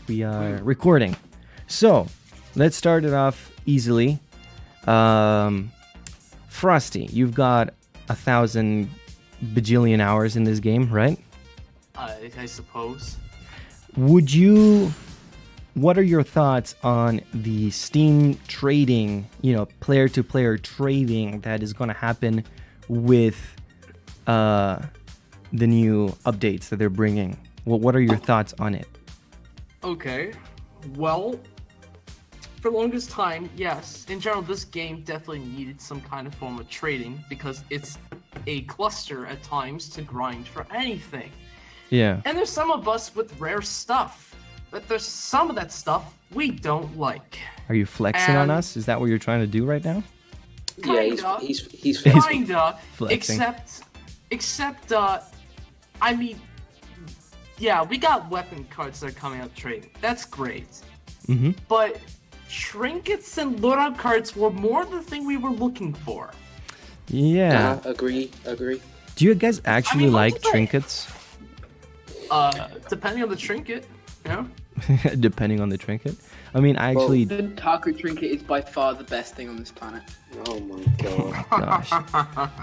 we are recording. So, let's start it off easily. Frosty, you've got 1,000 bajillion hours in this game, right? I suppose. What are your thoughts on the Steam trading, player-to-player trading that is going to happen with the new updates that they're bringing? What are your thoughts on it? Okay, well, for the longest time, yes. In general, this game definitely needed some kind of form of trading because it's a cluster at times to grind for anything. Yeah. And there's some of us with rare stuff, but there's some of that stuff we don't like. Are you flexing on us? Is that what you're trying to do right now? Kinda. Yeah, he's Kinda. flexing. Except, I mean, yeah, we got weapon cards that are coming out trading. That's great. Mm-hmm. But trinkets and loadout cards were more the thing we were looking for. Yeah. Agree. Do you guys actually like trinkets? Depending on the trinket, you know? Depending on the trinket? I mean, I actually... The taco trinket is by far the best thing on this planet. Oh my god. Gosh.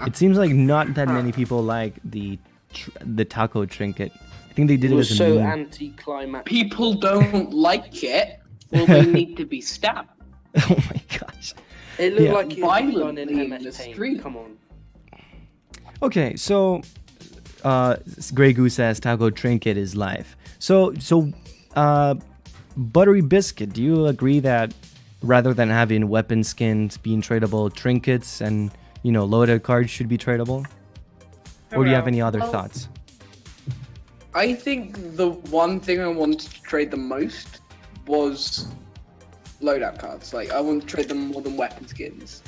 It seems like not that many people like the taco trinket. I think they did It it was as a so meme. anticlimactic. People don't like it, well, they need to be stabbed. Oh my gosh. It looked Yeah. like it was done in Violently in MS the Paint. street. Come on. Okay, so Grey Goose says taco trinket is life. So Buttery Biscuit, do you agree that rather than having weapon skins being tradable, trinkets and loaded cards should be tradable? Or do you have any other thoughts? I think the one thing I wanted to trade the most was loadout cards. Like, I want to trade them more than weapon skins.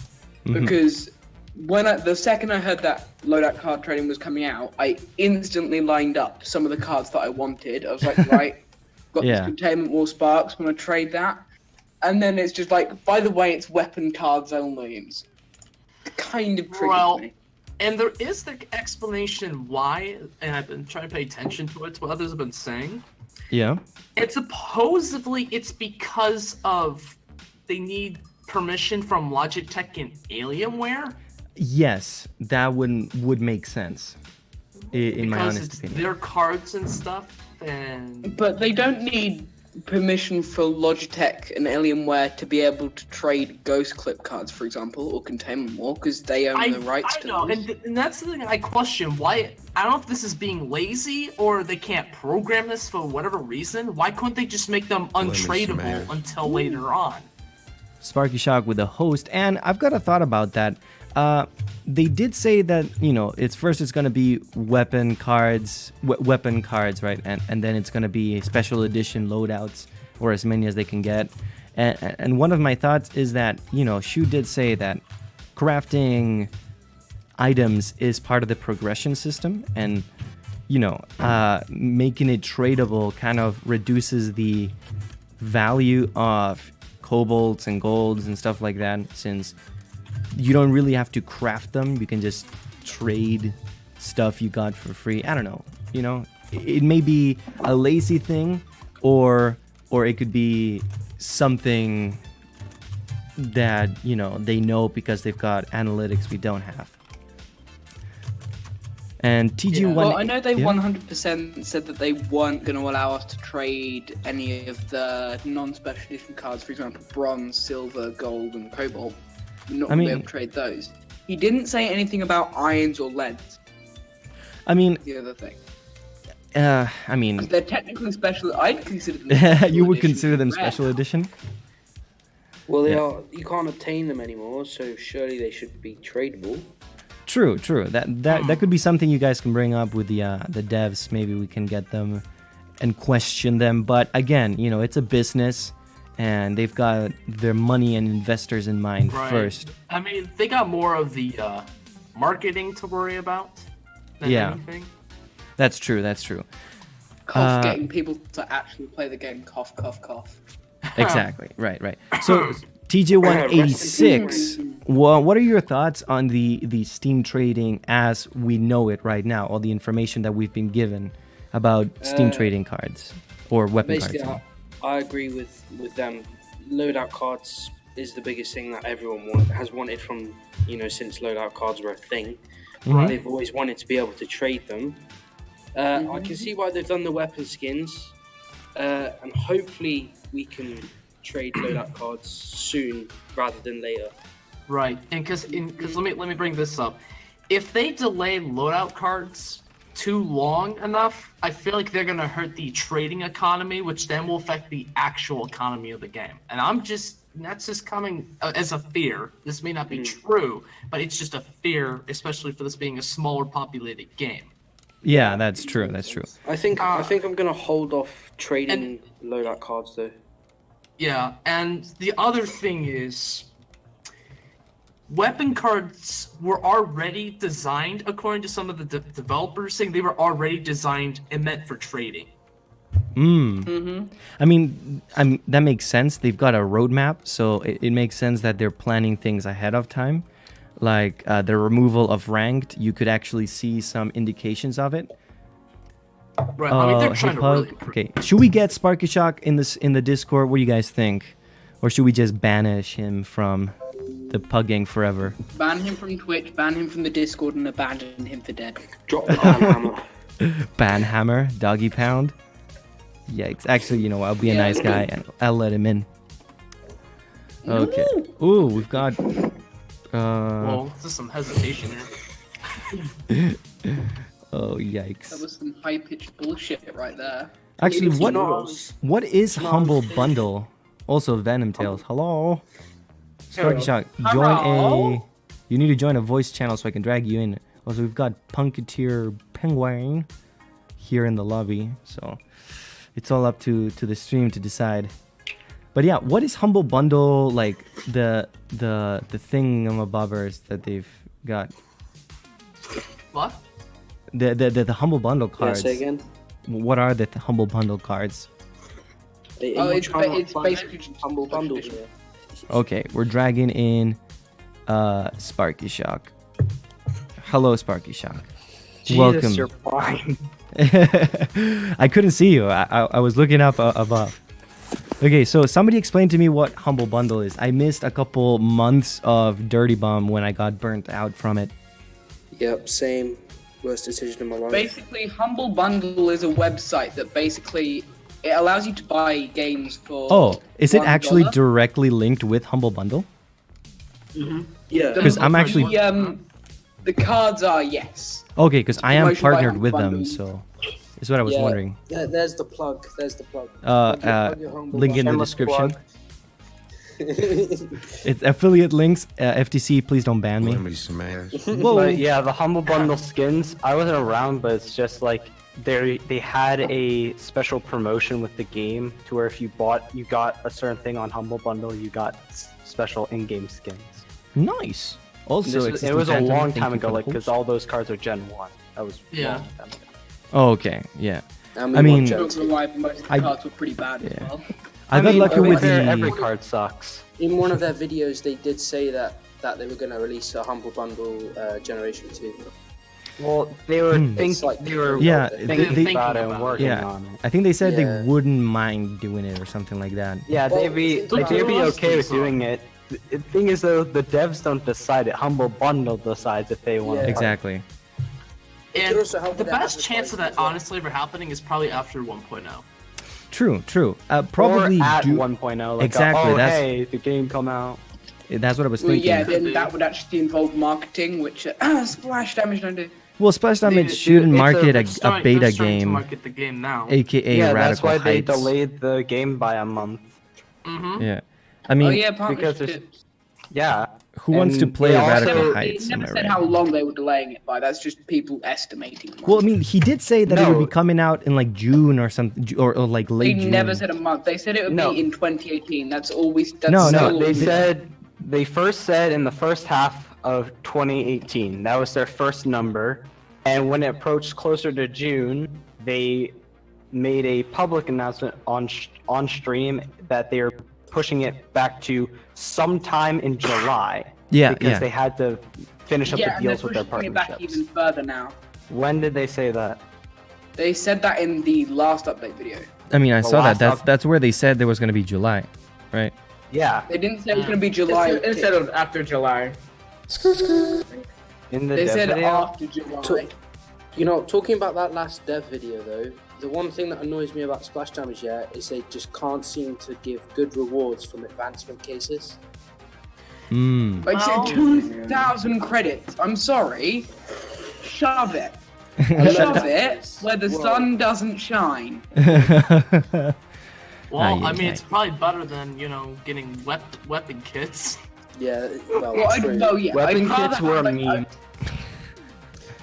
Mhm. Because the second I heard that loadout card trading was coming out, I instantly lined up some of the cards that I wanted. I was like, right, got Yeah. this Containment Wall Sparks, want to trade that. And then it's just like, by the way, it's weapon cards only. It's kind of tricky Well, for me. And there is the explanation why, and I've been trying to pay attention to it, to what others have been saying. Yeah. And supposedly it's because of they need permission from Logitech and Alienware. Yes, that would make sense. In my Because honest it's opinion. their cards and stuff, and But they don't need permission for Logitech and Alienware to be able to trade Ghost Clip cards, for example, or Containment Wall, because they own the rights I to know, those. and that's the thing I question. Why? I don't know if this is being lazy or they can't program this for whatever reason. Why couldn't they just make them untradeable until later on? Sparky Shock with the host, and I've got a thought about that. They did say that it's going to be weapon cards, right, and then it's going to be special edition loadouts or as many as they can get. And one of my thoughts is that Shu did say that crafting items is part of the progression system, and making it tradable kind of reduces the value of cobalts and golds and stuff like that, since you don't really have to craft them. You can just trade stuff you got for free. I don't know. It may be a lazy thing, or it could be something that they know because they've got analytics we don't have. And TG1. Well, I know they yeah? 100% said that they weren't going to allow us to trade any of the non-special edition cards, for example, bronze, silver, gold, and cobalt. We're not going to be able to trade those. He didn't say anything about irons or leads. I mean, The other thing. I mean, They're technically special. I'd consider them special you would edition, consider them rare. special edition? Well, they Yeah. are. You can't obtain them anymore, so surely they should be tradable. True. That could be something you guys can bring up with the devs. Maybe we can get them and question them. But again, it's a business, and they've got their money and investors in mind first. I mean, they got more of the marketing to worry about than anything. That's true. Cough, getting people to actually play the game. Cough, cough, cough. Exactly. Right. So TJ186, what are your thoughts on the Steam trading as we know it right now? All the information that we've been given about Steam trading cards or weapon Basically, cards. I agree with them. Loadout cards is the biggest thing that everyone has wanted from, since loadout cards were a thing. Mhm. They've always wanted to be able to trade them. I can see why they've done the weapon skins, and hopefully we can trade loadout cards soon rather than later. Right, and because let me bring this up. If they delay loadout cards too long enough, I feel like they're gonna hurt the trading economy, which then will affect the actual economy of the game. And that's just coming as a fear. This may not be true, but it's just a fear, especially for this being a smaller populated game. Yeah, that's true. That's true. I think I'm gonna hold off trading loadout cards though. Yeah, and the other thing is, weapon cards were already designed, according to some of the developers, saying they were already designed and meant for trading. I mean, that makes sense. They've got a roadmap, so it makes sense that they're planning things ahead of time. Like the removal of ranked, you could actually see some indications of it. Right, I mean, they're trying to really improve. Okay, should we get Sparky Shock in the Discord? What do you guys think? Or should we just banish him from the Pug Gang forever? Ban him from Twitch, ban him from the Discord, and abandon him for dead. Drop the ban hammer. Ban hammer, doggy pound. Yikes! Actually, you know, I'll be a nice guy and I'll let him in. Okay. Ooh, we've got. Well, there's some hesitation here. Oh yikes! That was some high-pitched bullshit right there. Actually, It's not- what is Humble Bundle? Also, Venom Tails. Hello. Sparky Shock, Hello. You need to join a voice channel so I can drag you in. Also, we've got Punketeer Penguin here in the lobby, so it's all up to the stream to decide. But yeah, what is Humble Bundle, like the thingamabobbers that they've got? What? The Humble Bundle Yeah, cards. say again. What are the Humble Bundle cards? It's basically just humble bundles. Okay, we're dragging in Sparky Shock. Hello, Sparky Shock. Welcome. You're fine. I couldn't see you. I was looking up above. Okay, so somebody explain to me what Humble Bundle is. I missed a couple months of Dirty Bomb when I got burnt out from it. Yep, same. Worst decision in my life. Basically, Humble Bundle is a website that basically it allows you to buy games for. Oh, is it actually $1. directly linked with Humble Bundle? Yeah. Because I'm actually The cards are yes. okay. Because I am promotion by partnered Humble with them, Bundle. so is what I was Yeah. wondering. There's the plug. There's the plug. Link in the Shameless description. plug. It's affiliate links. FTC, please don't ban me. Whoa. But yeah, the Humble Bundle skins, I wasn't around, but it's just like they had a special promotion with the game to where if you got a certain thing on Humble Bundle, you got special in-game skins. Nice. Also, It was a long time thank you ago, for like the because hopes. all those cards are Gen 1. That was a Yeah. long time ago. Oh, okay, yeah. And I we mean- watch Not out. gonna lie, most of the I- cards were pretty bad as yeah. well. I got lucky to be with fair, the. every card sucks. In one of their videos, they did say that they were going to release a Humble Bundle Generation 2. Well, they were It's like- Yeah, thinking they- about it about and it. working Yeah. on it. I think they said Yeah. they wouldn't mind doing it or something like that. Yeah, Well, they'd be think they'd about be it. okay with So- doing it. The thing is though, the devs don't decide it. Humble Bundle decides if they want. Yeah. Exactly. could And also help the with their best chance of that advertising as well. honestly ever happening is probably after 1.0. True. Probably or at do. 1.0. Like Exactly, oh, that's- hey, the game come out. That's what I was Well, thinking. yeah, then that would actually involve marketing, which splash damage don't do. Well, Splash Damage They- shouldn't it's a- market They're a starting beta to game, market the game now. aka Yeah, Radical that's why they Heights. delayed the game by a month. Mm-hmm. Yeah, I mean, Oh yeah, because there's- partnerships. Yeah. who wants to and play they also- Radical They Heights? Am never I said right? how long they were delaying it by. That's just people estimating. Well, I mean, he did say that it would be No. coming out in like June or something, or like they late June. never said a month. They said it would No. be in 2018. That's always. That's No, No, no, they they- said they first said in the first half of 2018. That was their first number, and when it approached closer to June, they made a public announcement on stream that they're pushing it back to sometime in July. Yeah, because yeah. they had to finish up Yeah, the and they're deals with their pushing it back partnerships. even further now. When did they say that? They said that in the last update video. I mean, I The saw that. last That's where they said there was going to be July, right? Yeah, They didn't say it was going to be July. Instead of after July. in the They dev said video. after July. You know, talking about that last dev video though, the one thing that annoys me about splash damage is they just can't seem to give good rewards from advancement cases. Like, Well- 2,000 credits. I'm sorry. Shove it. Shove it where the sun doesn't shine. Well, I Aye, mean, aye. it's probably better than, you know, getting weapon kits. Yeah, well, Well, true. Weapon I'd rather kits were a have, meme.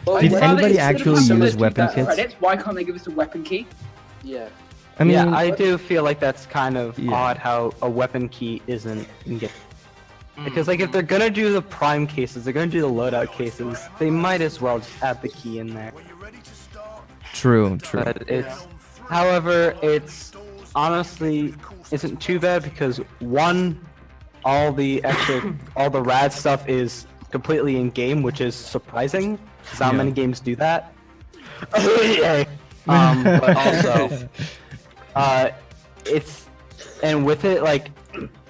Well, Did weapon anybody kits- actually Some of use those weapon 2,000 kits? Credits, why can't they give us a weapon key? Yeah. I mean, Yeah, I do feel like that's kind of Yeah. odd how a weapon key isn't in game. Because like if they're gonna do the prime cases, they're gonna do the loadout cases, they might as well just add the key in there. true. But however, it's honestly isn't too bad because one, all the rad stuff is completely in game, which is surprising because not Yeah. many games do that. But also, it's and with it like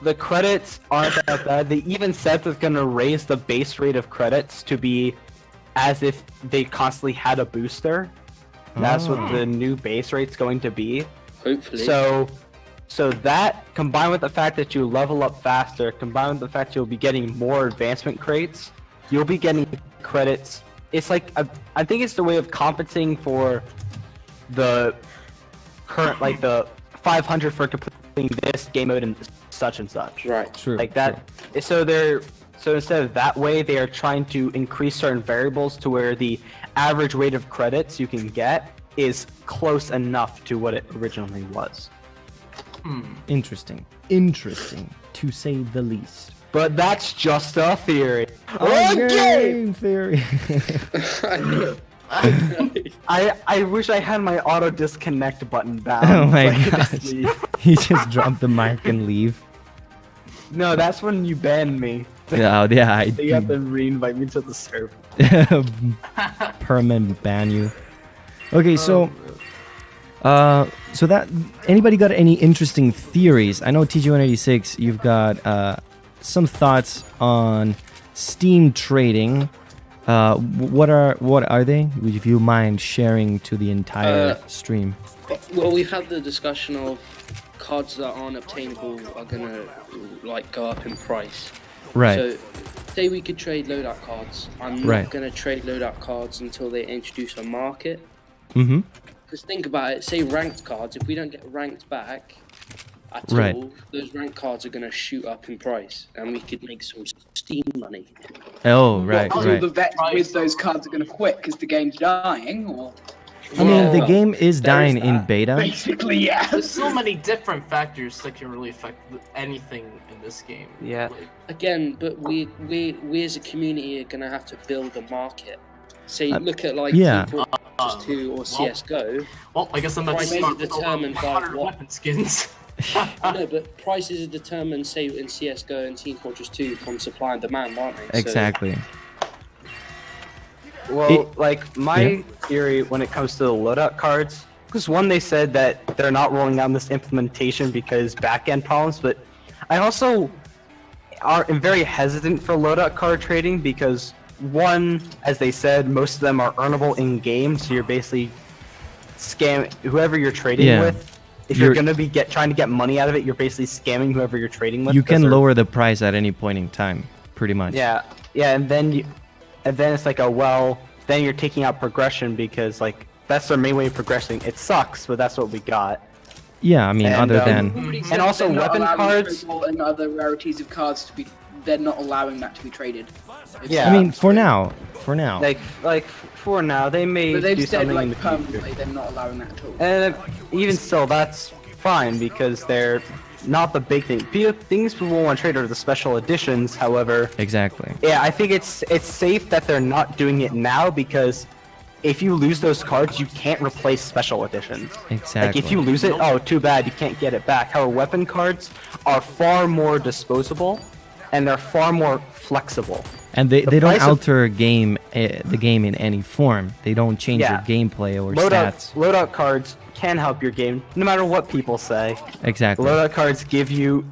the credits aren't that bad. They even said they're gonna raise the base rate of credits to be as if they constantly had a booster. That's what the new base rate's going to be. Hopefully. So that combined with the fact that you level up faster, combined with the fact you'll be getting more advancement crates, you'll be getting credits. It's like I think it's the way of compensating for the current like the 500 for completing this game mode and such and such. Right. True. Like that. So instead of that way, they are trying to increase certain variables to where the average rate of credits you can get is close enough to what it originally was. Interesting, to say the least. But that's just a theory. Game theory. I wish I had my auto disconnect button down. Oh my so I could gosh. just leave. He just dropped the mic and leave. No, that's when you banned me. Yeah, I You have to re-invite me to the server. permanent ban you. Okay, so that anybody got any interesting theories? I know TG186, you've got some thoughts on Steam trading. What are they? If you mind sharing to the entire stream? Well, we've had the discussion of cards that aren't obtainable are gonna like go up in price. Right. So, say we could trade loadout cards. I'm Right. not gonna trade loadout cards until they introduce a market. Mm-hmm. Because think about it. Say ranked cards. If we don't get ranked back at Right. all, those ranked cards are gonna shoot up in price, and we could make some Steam money. Oh, right, All right. the vets with those cards are going to quit because the game's dying, or I mean, the Well, game is there is dying in that. beta. basically, yeah. There's so many different factors that can really affect anything in this game. Yeah. Like, Again, but we as a community are gonna have to build a market. Say, look at like yeah. Team Fortress 2 or CS:GO. well, I guess I'm about to Prices start are determined by 100 what? weapon skins. No, but prices are determined, say, in CS:GO and Team Fortress 2 from supply and demand, aren't they? So- Exactly. Well, like my theory when it comes to the loadout cards, because one they said that they're not rolling out this implementation because back-end problems, but I also am very hesitant for loadout card trading because one, as they said, most of them are earnable in game, so you're basically scam whoever you're trading Yeah. with. If you're gonna be trying to get money out of it, you're basically scamming whoever you're trading with. You 'cause can they're- lower the price at any point in time, pretty much. Yeah, and then it's like then you're taking out progression because like that's their main way of progressing. It sucks, but that's what we got. Yeah, I mean, And, other um, than And also They're not weapon allowing cards- Cobalt and other rarities of cards to be. They're not allowing that to be traded. Yeah. I mean, for now. Like for now, they may But they've do said something in like the future. permanently they're not allowing that at all. And even still, that's fine because they're not the big thing. Things people want to trade are the special editions. However, Exactly. yeah, I think it's safe that they're not doing it now because if you lose those cards, you can't replace special editions. Exactly. Like if you lose it, oh, too bad, you can't get it back. However, weapon cards are far more disposable, and they're far more flexible. And they don't price of- alter the game in any form. They don't change Yeah. your gameplay or stats. Loadout cards can help your game, no matter what people say. Exactly. Loadout cards give you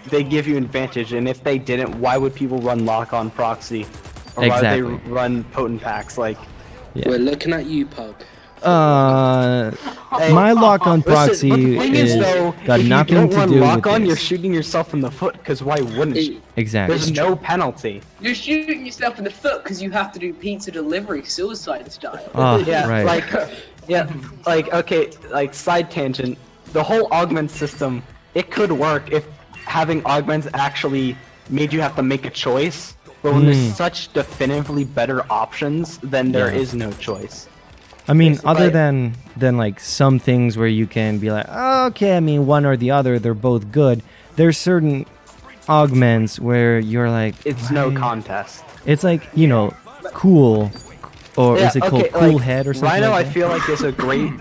advantage, and if they didn't, why would people run lock-on proxy? Or why would they Exactly. run potent packs? Like, Yeah. We're looking at you, Pug. My lock-on proxy but the thing is, though, got if nothing you don't to run do with lock-on, you're this. shooting yourself in the foot, because why wouldn't you? Exactly. There's no penalty. You're shooting yourself in the foot because you have to do pizza delivery suicide style. Oh, Yeah, right. okay, like side tangent. The whole augment system, it could work if having augments actually made you have to make a choice. But when there's such definitively better options, then there Yeah. is no choice. I mean, other Right. than like some things where you can be like, oh, okay, I mean, one or the other, they're both good. There's certain augments where you're like, It's no why- contest. It's like, you know, cool, or is it called cool head or something? Rhino, like I that? feel like is a great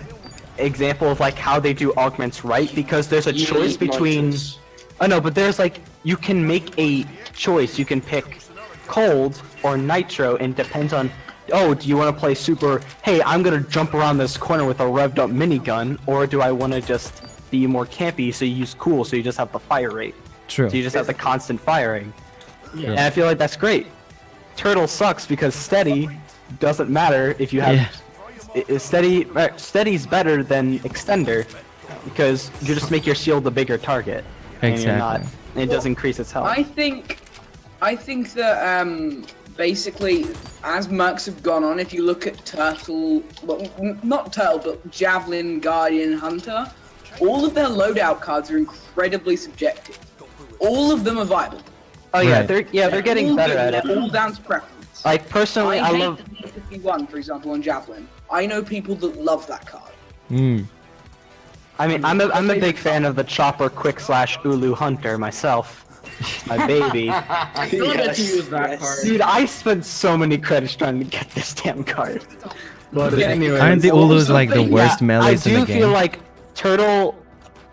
example of like how they do augments right, because there's a choice between. Nitrous. Oh no, but there's like you can make a choice. You can pick cold or nitro, and depends on. Oh, do you want to play super? Hey, I'm gonna jump around this corner with a revved up minigun, or do I want to just be more campy? So you use cool, so you just have the fire rate. True. So you just have the constant firing. Yeah. And I feel like that's great. Turtle sucks because steady doesn't matter if you have steady's better than extender because you just make your shield a bigger target. And you're not, Exactly. it does increase its health. I think that basically as mercs have gone on, if you look at Turtle, well, not Turtle, but Javelin, Guardian, Hunter, all of their loadout cards are incredibly subjective. All of them are viable. Oh yeah, Right. they're getting all better good, at it. They're all down to preference. Like personally, I hate love. the P51, for example, on Javelin. I know people that love that card. Mm. I mean, I'm a big fan of the Chopper Quick Slash Ulu Hunter myself. My baby. I still get to use that card. Dude, I spent so many credits trying to get this damn card. But anyway, Aren't the Ulus like the worst yeah, melees in the I do game? feel like Turtle,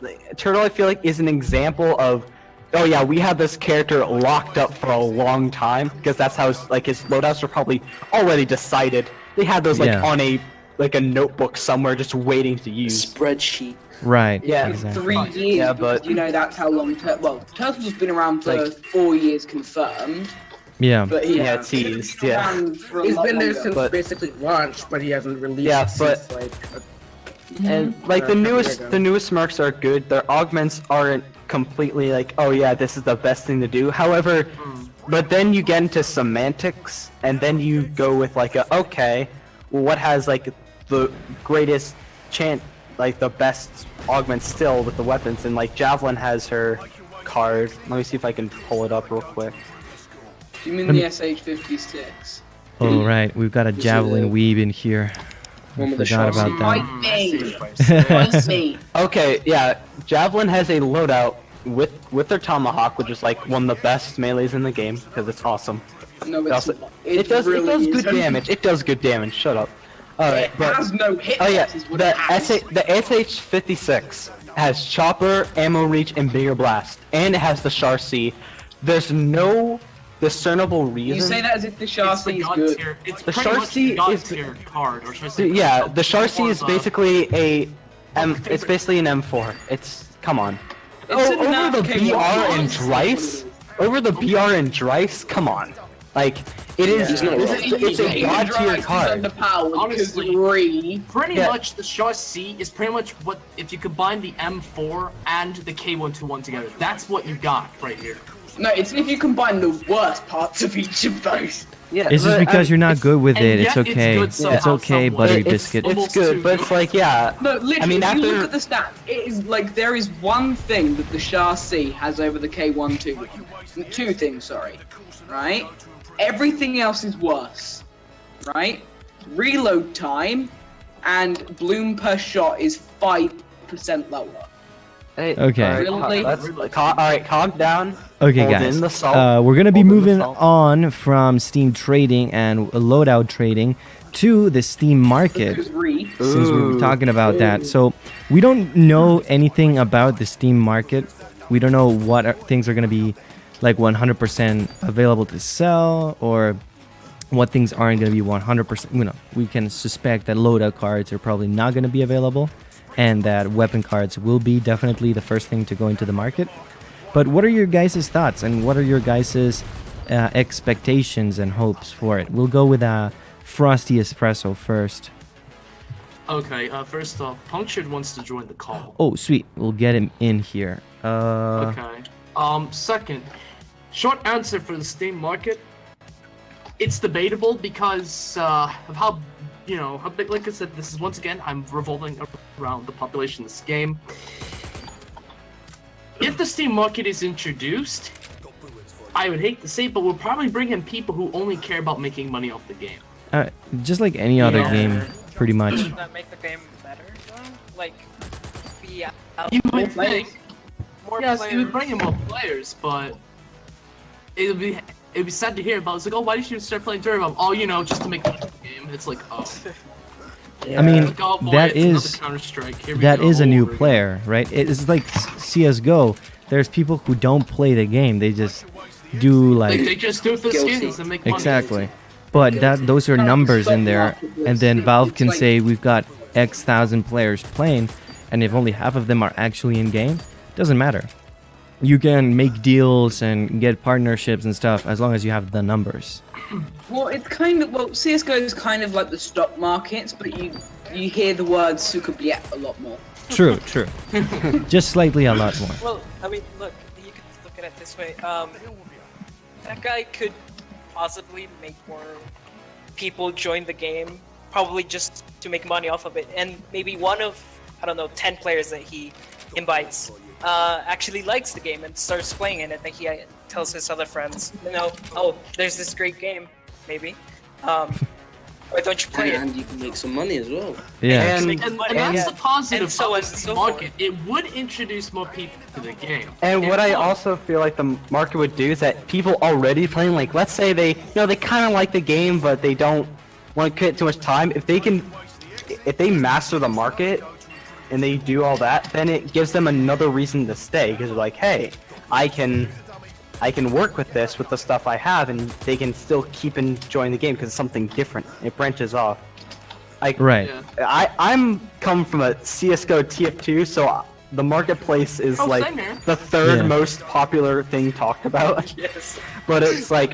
I feel like is an example of, oh yeah, we have this character locked up for a long time because that's how his loadouts are probably already decided. They had those Yeah. on a notebook somewhere just waiting to use. Spreadsheet. Right. Yeah. Exactly. 3 years, Yeah, because, but- you know that's how long. Turtle's has been around for Like- 4 years confirmed, Yeah. but Yeah, teased, yeah. For a He's lot been there longer. since But- basically launch, but he hasn't released Yeah, it but- since like. And like the newest mercs are good. Their augments aren't completely like, oh yeah, this is the best thing to do. However, but then you get into semantics, and then you go with like okay, well, what has like the greatest chance, like the best augment still with the weapons, and like Javelin has her card. Let me see if I can pull it up real quick. Do you mean the SH56? Oh, right. We've got a javelin weeb in here. I One with the forgot shots. about that. Might be. SH56. Might be. Okay, yeah, Javelin has a loadout with their tomahawk, which is like one of the best melees in the game because it's awesome. No, it's Also, not. it does really good isn't. damage. It does good damage. Shut up. All right, It but has no hit. oh yeah, is what the it has. SH56 has chopper, ammo reach, and bigger blast, and it has the Char C. There's no discernible reason. You say that as if the It's Shasi the is god good. tier. It's The pretty much Sharcy the god is- tier card, or should I say? Yeah, the Char C is More of a- basically it's favorite. basically an M4. It's come on. It's Oh, an over the K1. BR and Dryce? Over the BR and Dryce? Come on. Like, it is. He's not wrong. It's a god tier card. Underpowered Honestly, because three. Pretty Yeah. much the Chassis is pretty much what if you combine the M4 and the K121 together. That's what you got right here. No, it's if you combine the worst parts of each of those. Yeah, It's just but, because you're not good with and it. yet It's it's okay. good It's somehow, okay, somewhat. buttery it's, biscuit. it's Almost good, too but it's good. like, yeah. No, literally, I mean, if you after- look at the stats, it is like there is one thing that the Chassis has over the K12. Two things, sorry. Right? Everything else is worse. Right? Reload time and bloom per shot is 5% lower. Hey, Okay. All right, Really? all right, calm down. Okay, Hold guys. in the salt. We're gonna be Hold in the moving salt. on from Steam trading and loadout trading to the Steam market. Because re. Since we were Ooh. talking about that, so we don't know anything about the Steam market. We don't know what things are gonna be like 100% available to sell, or what things aren't gonna be 100%. You know, we can suspect that loadout cards are probably not gonna be available, and that weapon cards will be definitely the first thing to go into the market. But what are your guys' thoughts and what are your guys' expectations and hopes for it? We'll go with Frosty Espresso first. Okay, first off, Punctured wants to join the call. Oh, sweet. We'll get him in here. Okay. Second, short answer for the Steam market. It's debatable because of how big. Like I said, this is once again I'm revolving around the population of this game. If the Steam market is introduced, I would hate to say, but we'll probably bring in people who only care about making money off the game. Just like any other game, pretty much. Doesn't that make the game better, though? Like, be out You more would think. more Yes, players. it would bring in more players, but it'd be sad to hear about. It's like, oh, why did you start playing Durham? Oh, just to make money off the game. It's like, oh. I mean, Like, oh, boy, that it's another is Counter-Strike. Here we that go is a new over again. player, right? It's like CS:GO. There's people who don't play the game; they just do Like, like they just do it for Guilty. skins and make money. exactly. But those are numbers in there, and then Valve can say we've got X thousand players playing, and if only half of them are actually in game, doesn't matter. You can make deals and get partnerships and stuff as long as you have the numbers. Well, it's kind of CS:GO is kind of like the stock markets, but you hear the word "sukabliet" a lot more. True, true. Just slightly a lot more. Well, I mean, look, you could look at it this way. That guy could possibly make more people join the game, probably just to make money off of it. And maybe one of, 10 players that he invites actually likes the game and starts playing it. And then he tells his other friends, oh, there's this great game, maybe. Why don't you play it? And you can make some money as well. Yeah. And- Make And money, that's yeah. the positive And so of on and the so market. forth. It would introduce more people to the game. And It what I would. also feel like the market would do is that people already playing, like, let's say they kind of like the game, but they don't want to commit too much time. If they master the market and they do all that, then it gives them another reason to stay because they're like, hey, I can work with this with the stuff I have, and they can still keep enjoying the game because it's something different. It branches off. Like, Right. Yeah. I'm coming from a CS:GO TF2, so the marketplace is Oh, like same here. the third Yeah. most popular thing talked about. Yes. But it's like,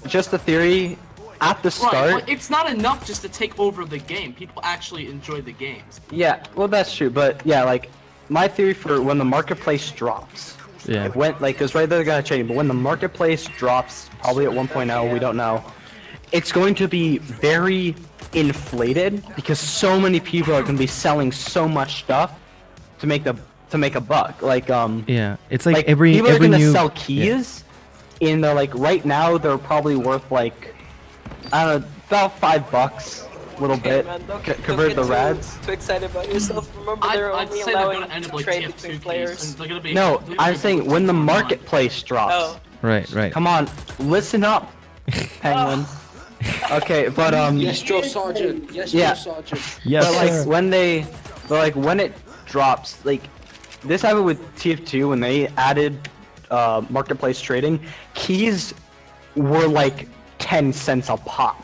just the theory at the Right, start. but it's not enough just to take over the game. People actually enjoy the games. Yeah, well that's true, but yeah, like my theory for when the marketplace drops. Yeah. It went because right there they're gonna change, but when the marketplace drops, probably at 1.0, we don't know. It's going to be very inflated because so many people are gonna be selling so much stuff to make a buck. Like Yeah. It's like, like every people are gonna new sell keys. In the like right now they're probably worth like I don't know about $5, a little bit. Man, don't Convert get the too- rads. Too excited about yourself. Remember, they're I'd only say they're allowing gonna end up to like trade TF2 between keys, players. and they're gonna be. No, they're I'm gonna saying be when the online. marketplace drops. Oh, Right, right. Come on, listen up, Penguin. Okay, but Yes, Joe Sergeant. Yes, Yeah. Joe Sergeant. Yes, but like sir. when it drops, like this happened with TF2 when they added marketplace trading. Keys were like 10 cents a pop,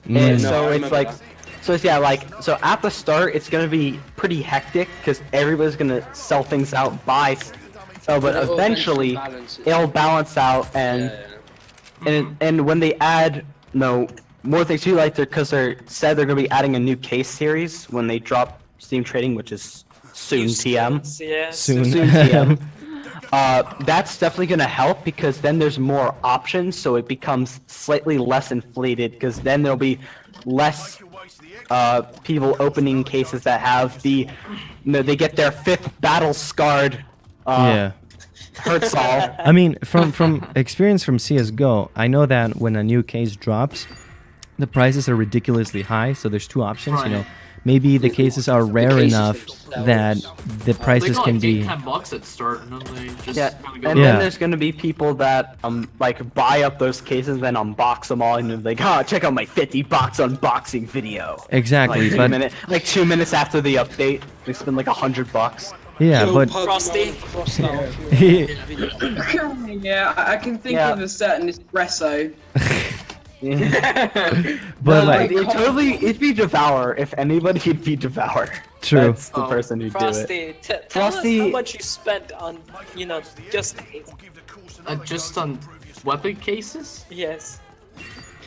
and Mm. No, so I it's remember like. that. So it's, yeah, like so at the start it's gonna be pretty hectic because everybody's gonna sell things out, buy, sell, but It'll eventually balance it. it'll balance out and. Yeah. And when they add more things too, like because they're said they're gonna be adding a new case series when they drop Steam Trading, which is soon TM. Yeah. Soon. Soon TM. That's definitely gonna help because then there's more options, so it becomes slightly less inflated because then there'll be less people opening cases that have they get their 5th battle scarred. Yeah. Hurts all. I mean, from experience from CS:GO, I know that when a new case drops, the prices are ridiculously high. So there's two options. You know, maybe the cases are rare cases enough themselves. that the They prices go can like be. $8-10 at start, and then they just Yeah, kind of go. and Yeah. then there's gonna be people that like buy up those cases, then unbox them all, and they're like, "Oh, check out my 50 bucks unboxing video." Exactly, Like, but 2 minutes after the update, they spend like $100. yeah, Yo, but Pokemon Frosty. crossed out. Yeah, I can think Yeah. of a certain espresso But No, like, it'd be Devour. If anybody, it'd be Devour. True. That's the person who'd do it. Frosty, tell us Frosty- how much you spent on, just Just on weapon cases. yes.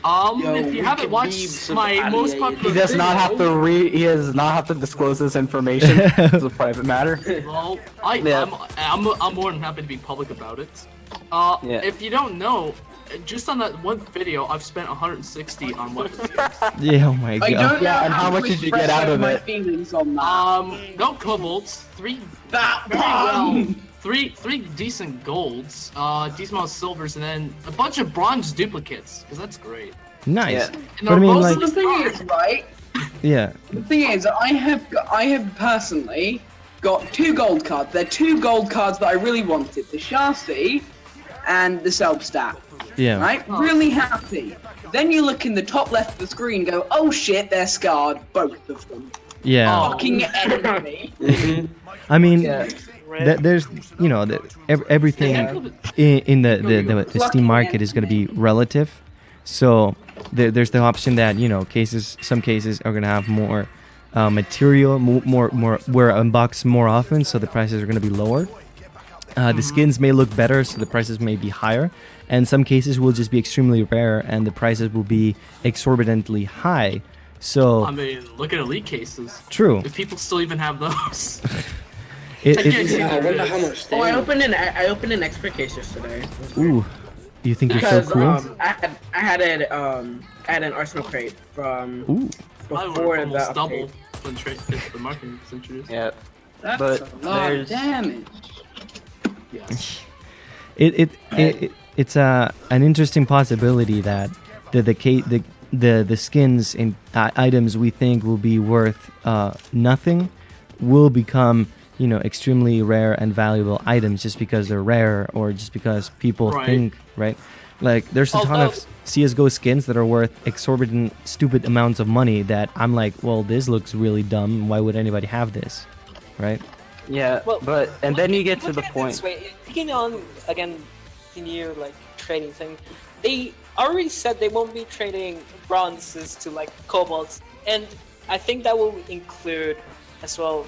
If we you haven't can watched leave some my most alligator. popular He does not have to he does not have to disclose this information. It's a private matter. Well, Yeah. I'm more than happy to be public about it. Yeah. If you don't know, just on that one video, I've spent 160 on weapons. Yeah, oh my I god. don't know Yeah, and how much to did you get out express of my it? feelings on that. No kobolds, three That very well, one! three decent golds, decent amount of silvers, and then a bunch of bronze duplicates, because that's great. Nice. Yeah. And But I mean, they're like, The thing is, right? yeah. The thing is, I have personally got 2 gold cards. They're 2 gold cards that I really wanted: the Chassis and the Selbstat. Yeah. Right? Really happy. Then you look in the top left of the screen, and go, oh shit, they're scarred, both of them. Yeah. Oh. Fucking enemy. I mean, Yeah. there's everything in the Steam market is going to be relative. So there's the option that some cases are going to have more material, more were unboxed more often, so the prices are going to be lower. The skins may look better, so the prices may be higher, and some cases will just be extremely rare, and the prices will be exorbitantly high. So I mean, look at elite cases. true. If people still even have those. I wonder how much they Oh, I opened an expert case yesterday. Ooh, you think you're so Because cool? I had an arsenal crate from Ooh. I would before have the almost double update. when the marketing was introduced. Yeah. That's But a lot there's- of damage. Yes. It's an interesting possibility that the skins and items we think will be worth nothing will become extremely rare and valuable items just because they're rare or just because people Right. think, right? Like there's a ton of CS:GO skins that are worth exorbitant stupid amounts of money that I'm like, well, this looks really dumb, why would anybody have this, right? Yeah. Well, And then you get to look the at it point. this way, Taking on again the new trading thing, they already said they won't be trading bronzes to cobalts, and I think that will include as well,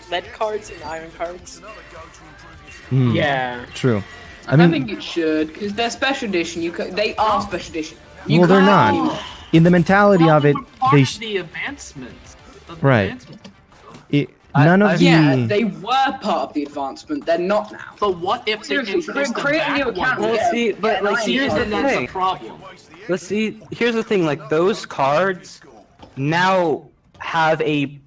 lead cards and iron cards. Hmm, Yeah. True. I I mean, think it should, because they're special edition. They are special edition. You well, they're can't- not. In the mentality of it, were part they of the advancement. Of the Right. advancement. none of the Yeah, they were part of the advancement. They're not now. But what if they Seriously, introduced them create a back new account. one? Well, see, but like, See, here's the Then that's thing. a problem. Let's see. Here's the thing. Like those cards now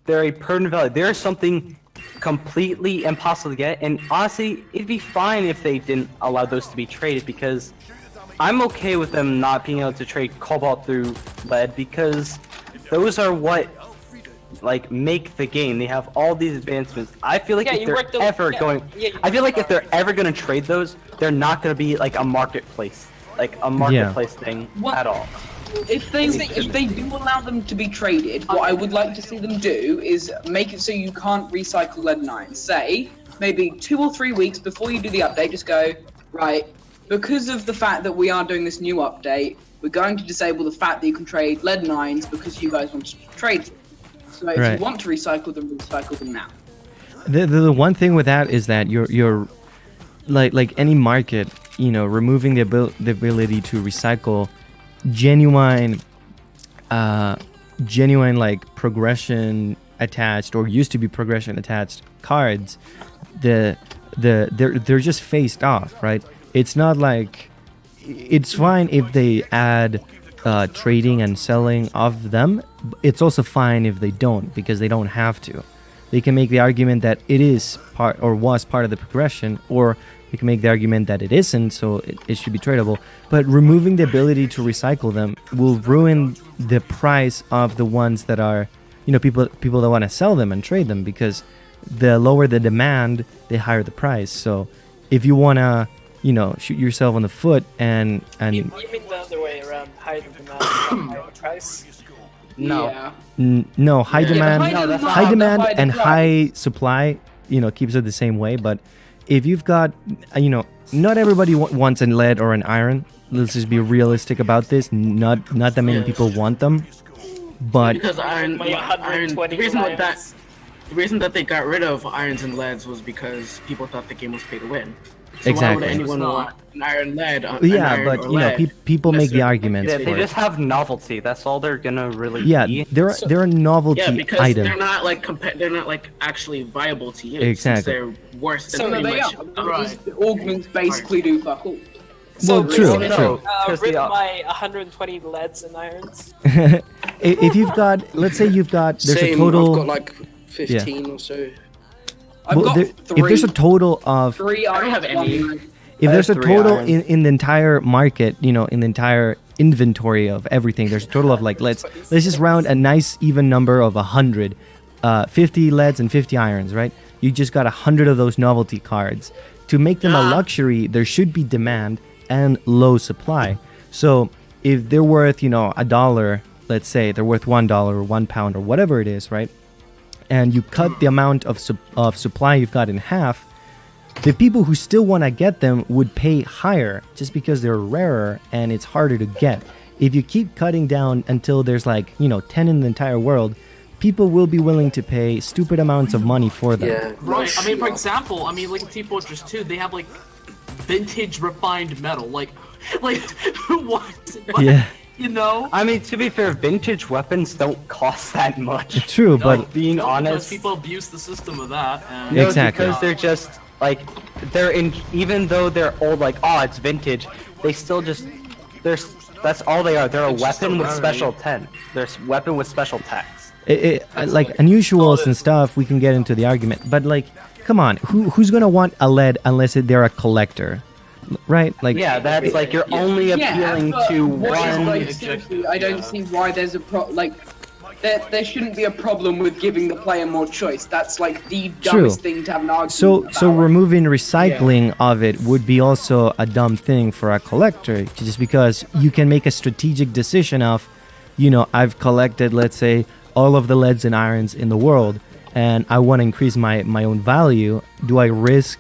they're a permanent value. They're something completely impossible to get. And honestly, it'd be fine if they didn't allow those to be traded, because I'm okay with them not being able to trade cobalt through lead, because those are what make the game. They have all these advancements. I feel like Yeah, if you they're work those- ever yeah, going, yeah, you I feel work like if they're ever going to trade those, they're not going to be like a marketplace thing What- at all. If they do allow them to be traded, what I would like to see them do is make it so you can't recycle lead 9. Say, maybe 2 or 3 weeks before you do the update, just go, right, because of the fact that we are doing this new update, we're going to disable the fact that you can trade lead 9s because you guys want to trade them. So if Right. you want to recycle them now. The one thing with that is that you're like any market, removing the ability to recycle genuine progression attached or used to be progression attached cards, they're just phased off, right? It's not like it's fine if they add trading and selling of them. It's also fine if they don't, because they don't have to. They can make the argument that it is part or was part of the progression, or they can make the argument that it isn't, so it should be tradable. But removing the ability to recycle them will ruin the price of the ones that are, people that want to sell them and trade them, because the lower the demand, the higher the price. So if you want to, shoot yourself on the foot and You mean the other way around, high demand, high price? No. Yeah. no, high demand, high demand, high the demand higher the and price. high supply, keeps it the same way. But if you've got, not everybody wants a lead or an iron. let's just be realistic about this. Not that many people want them, but Because iron, My 120 the reason that they got rid of irons and leads was because people thought the game was pay to win. So Exactly. why would anyone want an iron lead? yeah, but you know, people make the arguments Yeah, for they it. just have novelty. That's all they're gonna really Yeah, be. they're a novelty Yeah, because item. they're not like they're not like actually viable to use. Exactly. Since they're worse than So pretty they much. are. Right. The augments basically do fuck all. Well, true, basically, true. Because Rid the- my 120 leads and irons. If you've got, let's say you've got, there's Same, a total. I've got like 15 or so. I've well, got there- three. if there's a total of, Three I don't irons, have one any. iron. if there's a three total irons. in the entire market, you know, in the entire inventory of everything, there's a total of like, let's just round a nice even number of 100, 50 leads and 50 irons, right? You just got 100 of those novelty cards. To make them a luxury, there should be demand and low supply. So if they're worth, you know, $1, let's say they're worth $1 or £1 or whatever it is, right? And you cut the amount of supply you've got in half, the people who still want to get them would pay higher just because they're rarer and it's harder to get. If you keep cutting down until there's like, you know, 10 in the entire world, people will be willing to pay stupid amounts of money for them. Yeah. Right. I mean, for example, I mean, like in Team Fortress 2, they have like vintage refined metal. Like what? But, Yeah. You know. I mean, to be fair, vintage weapons don't cost that much. True, but being No, because honest, people abuse the system of that. And, no, Exactly. because they're just like they're in. Even though they're old, like it's vintage, they still just there's. That's all they are. They're a It's just a weapon with rarity. special there's weapon with special text. like unusuals and stuff, we can get into the argument. But like, come on, who's gonna want a lead unless they're a collector, right? Like, Yeah, that's like you're only appealing but to what is, one. like, seriously, I don't see why there's a there shouldn't be a problem with giving the player more choice. That's like the dumbest thing to have an argument So about. removing recycling of it would be also a dumb thing for a collector, just because you can make a strategic decision of, you know, I've collected, let's say, all of the leads and irons in the world, and I want to increase my own value. Do I risk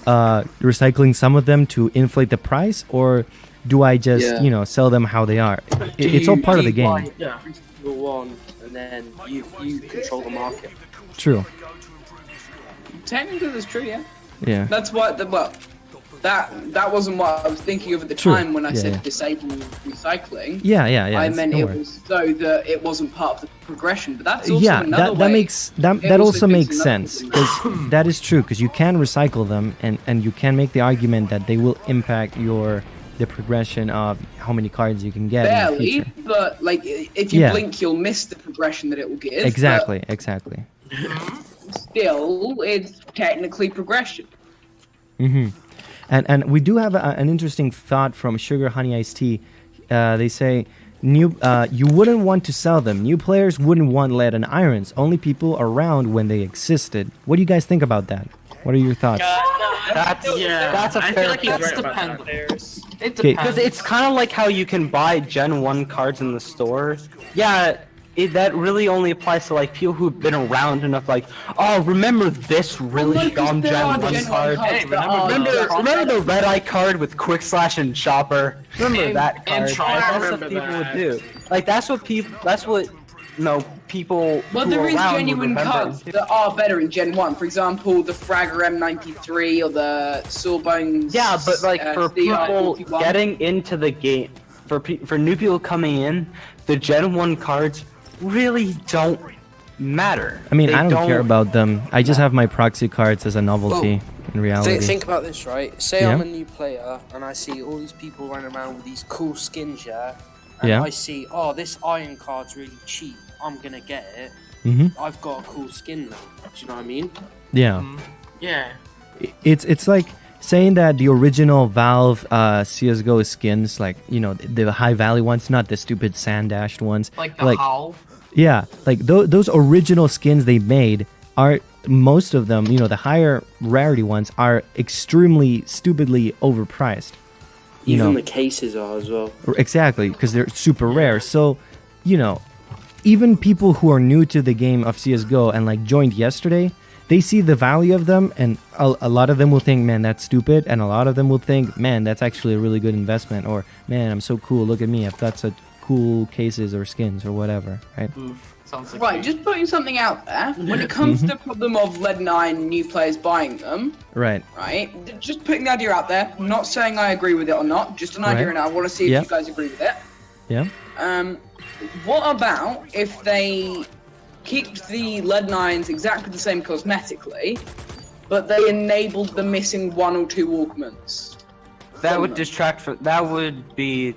recycling some of them to inflate the price, or do I just, Yeah. you know, sell them how they are? It's all part of the game. Yeah. Single one, and then you control the market. True. Technically, that's true. Yeah, Yeah. that's what that wasn't what I was thinking of at the True. time when I Yeah, said yeah. disable recycling. Yeah. I it's- meant don't it worry. was so that it wasn't part of the progression, but that's also Yeah, another that way. makes that It that also fits makes another sense thing. because that is true, because you can recycle them and you can make the argument that they will impact the progression of how many cards you can get in the Barely, future. but like if you Yeah. blink, you'll miss the progression that it will give. but Exactly. Still, it's technically progression. And we do have an interesting thought from Sugar Honey Iced Tea. They say you wouldn't want to sell them. New players wouldn't want lead and irons. Only people around when they existed. What do you guys think about that? What are your thoughts? That's Yeah. that's a I fair feel like he's That's right about that. dependent. It Okay. depends. Because it's kind of like how you can buy Gen 1 cards in the store. Yeah, that really only applies to like people who've been around enough, like, oh, remember this really Like, dumb there Gen are 1 Gen 1 card? cards Hey, that are- Remember the red eye card with Quick Slash and Chopper? Remember And- that and card? Chopper. Like, that's I what remember people would that. do. Like that's what people Well, who there are is around would genuine remember. cards that are better in Gen 1. For example, the Fragger M93 or the Sawbones. Yeah, but like for people CR41. getting into the game, for new people coming in, the Gen 1 cards really don't matter. I mean, They I don't care about them. I just have my proxy cards as a novelty in reality. Think about this, right? Say Yeah. I'm a new player and I see all these people running around with these cool skins, yeah? And Yeah. I see, oh, this iron card's really cheap. I'm gonna get it. Mm-hmm. I've got a cool skin now. Do you know what I mean? Yeah. Yeah. It's like saying that the original Valve CS:GO skins, like, you know, the high value ones, not the stupid sand dashed ones. like the howl. Yeah, like those original skins they made are, most of them, you know, the higher rarity ones are extremely stupidly overpriced. You Even know, the cases are as well. exactly, because they're super rare. So, you know, even people who are new to the game of CS:GO and like joined yesterday, they see the value of them, and a lot of them will think, man, that's stupid, and a lot of them will think, man, that's actually a really good investment, or man, I'm so cool, look at me, I've got such cool cases or skins or whatever, right? Sounds like Right, just putting something out there. When it comes to the problem of lead and iron, new players buying them, Right. right? Just putting the idea out there. Not saying I agree with it or not. Just an idea, Right. and I want to see if Yeah. you guys agree with it. Yeah. What about if they kept the lead and irons exactly the same cosmetically, but they enabled the missing 1 or 2 augments? That would distract from. That would be.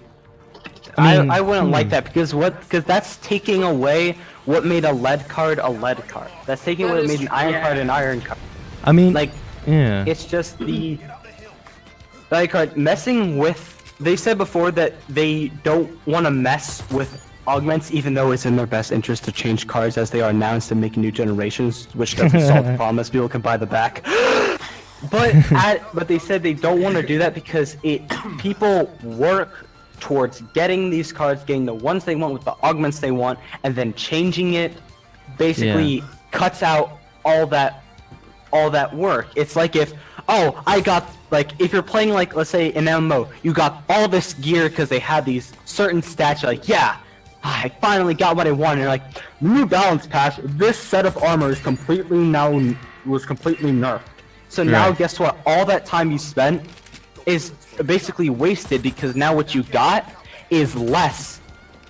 I mean, I wouldn't like that because that's taking away what made a lead card a lead card. That's taking That what is made an iron card an iron card. I mean, Like, yeah. it's just the lead card messing with. They said before that they don't want to mess with augments, even though it's in their best interest to change cards as they are announced and make new generations, which doesn't solve the problem as people can buy the back. But they said they don't want to do that because people work towards getting these cards, getting the ones they want with the augments they want, and then changing it basically cuts out all that work. It's like if if you're playing, like, let's say an MMO, you got all this gear because they had these certain stats, you're like, yeah, I finally got what I wanted. You're like, new balance patch, this set of armor is completely nerfed. So now Right. guess what? All that time you spent is basically wasted because now what you got is less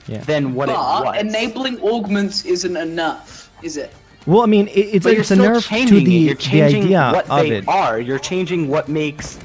than what it But was. enabling augments isn't enough, is it? Well, I mean, it's But a you're nerf still to changing the it. You're changing idea what of they it. are. You're changing what makes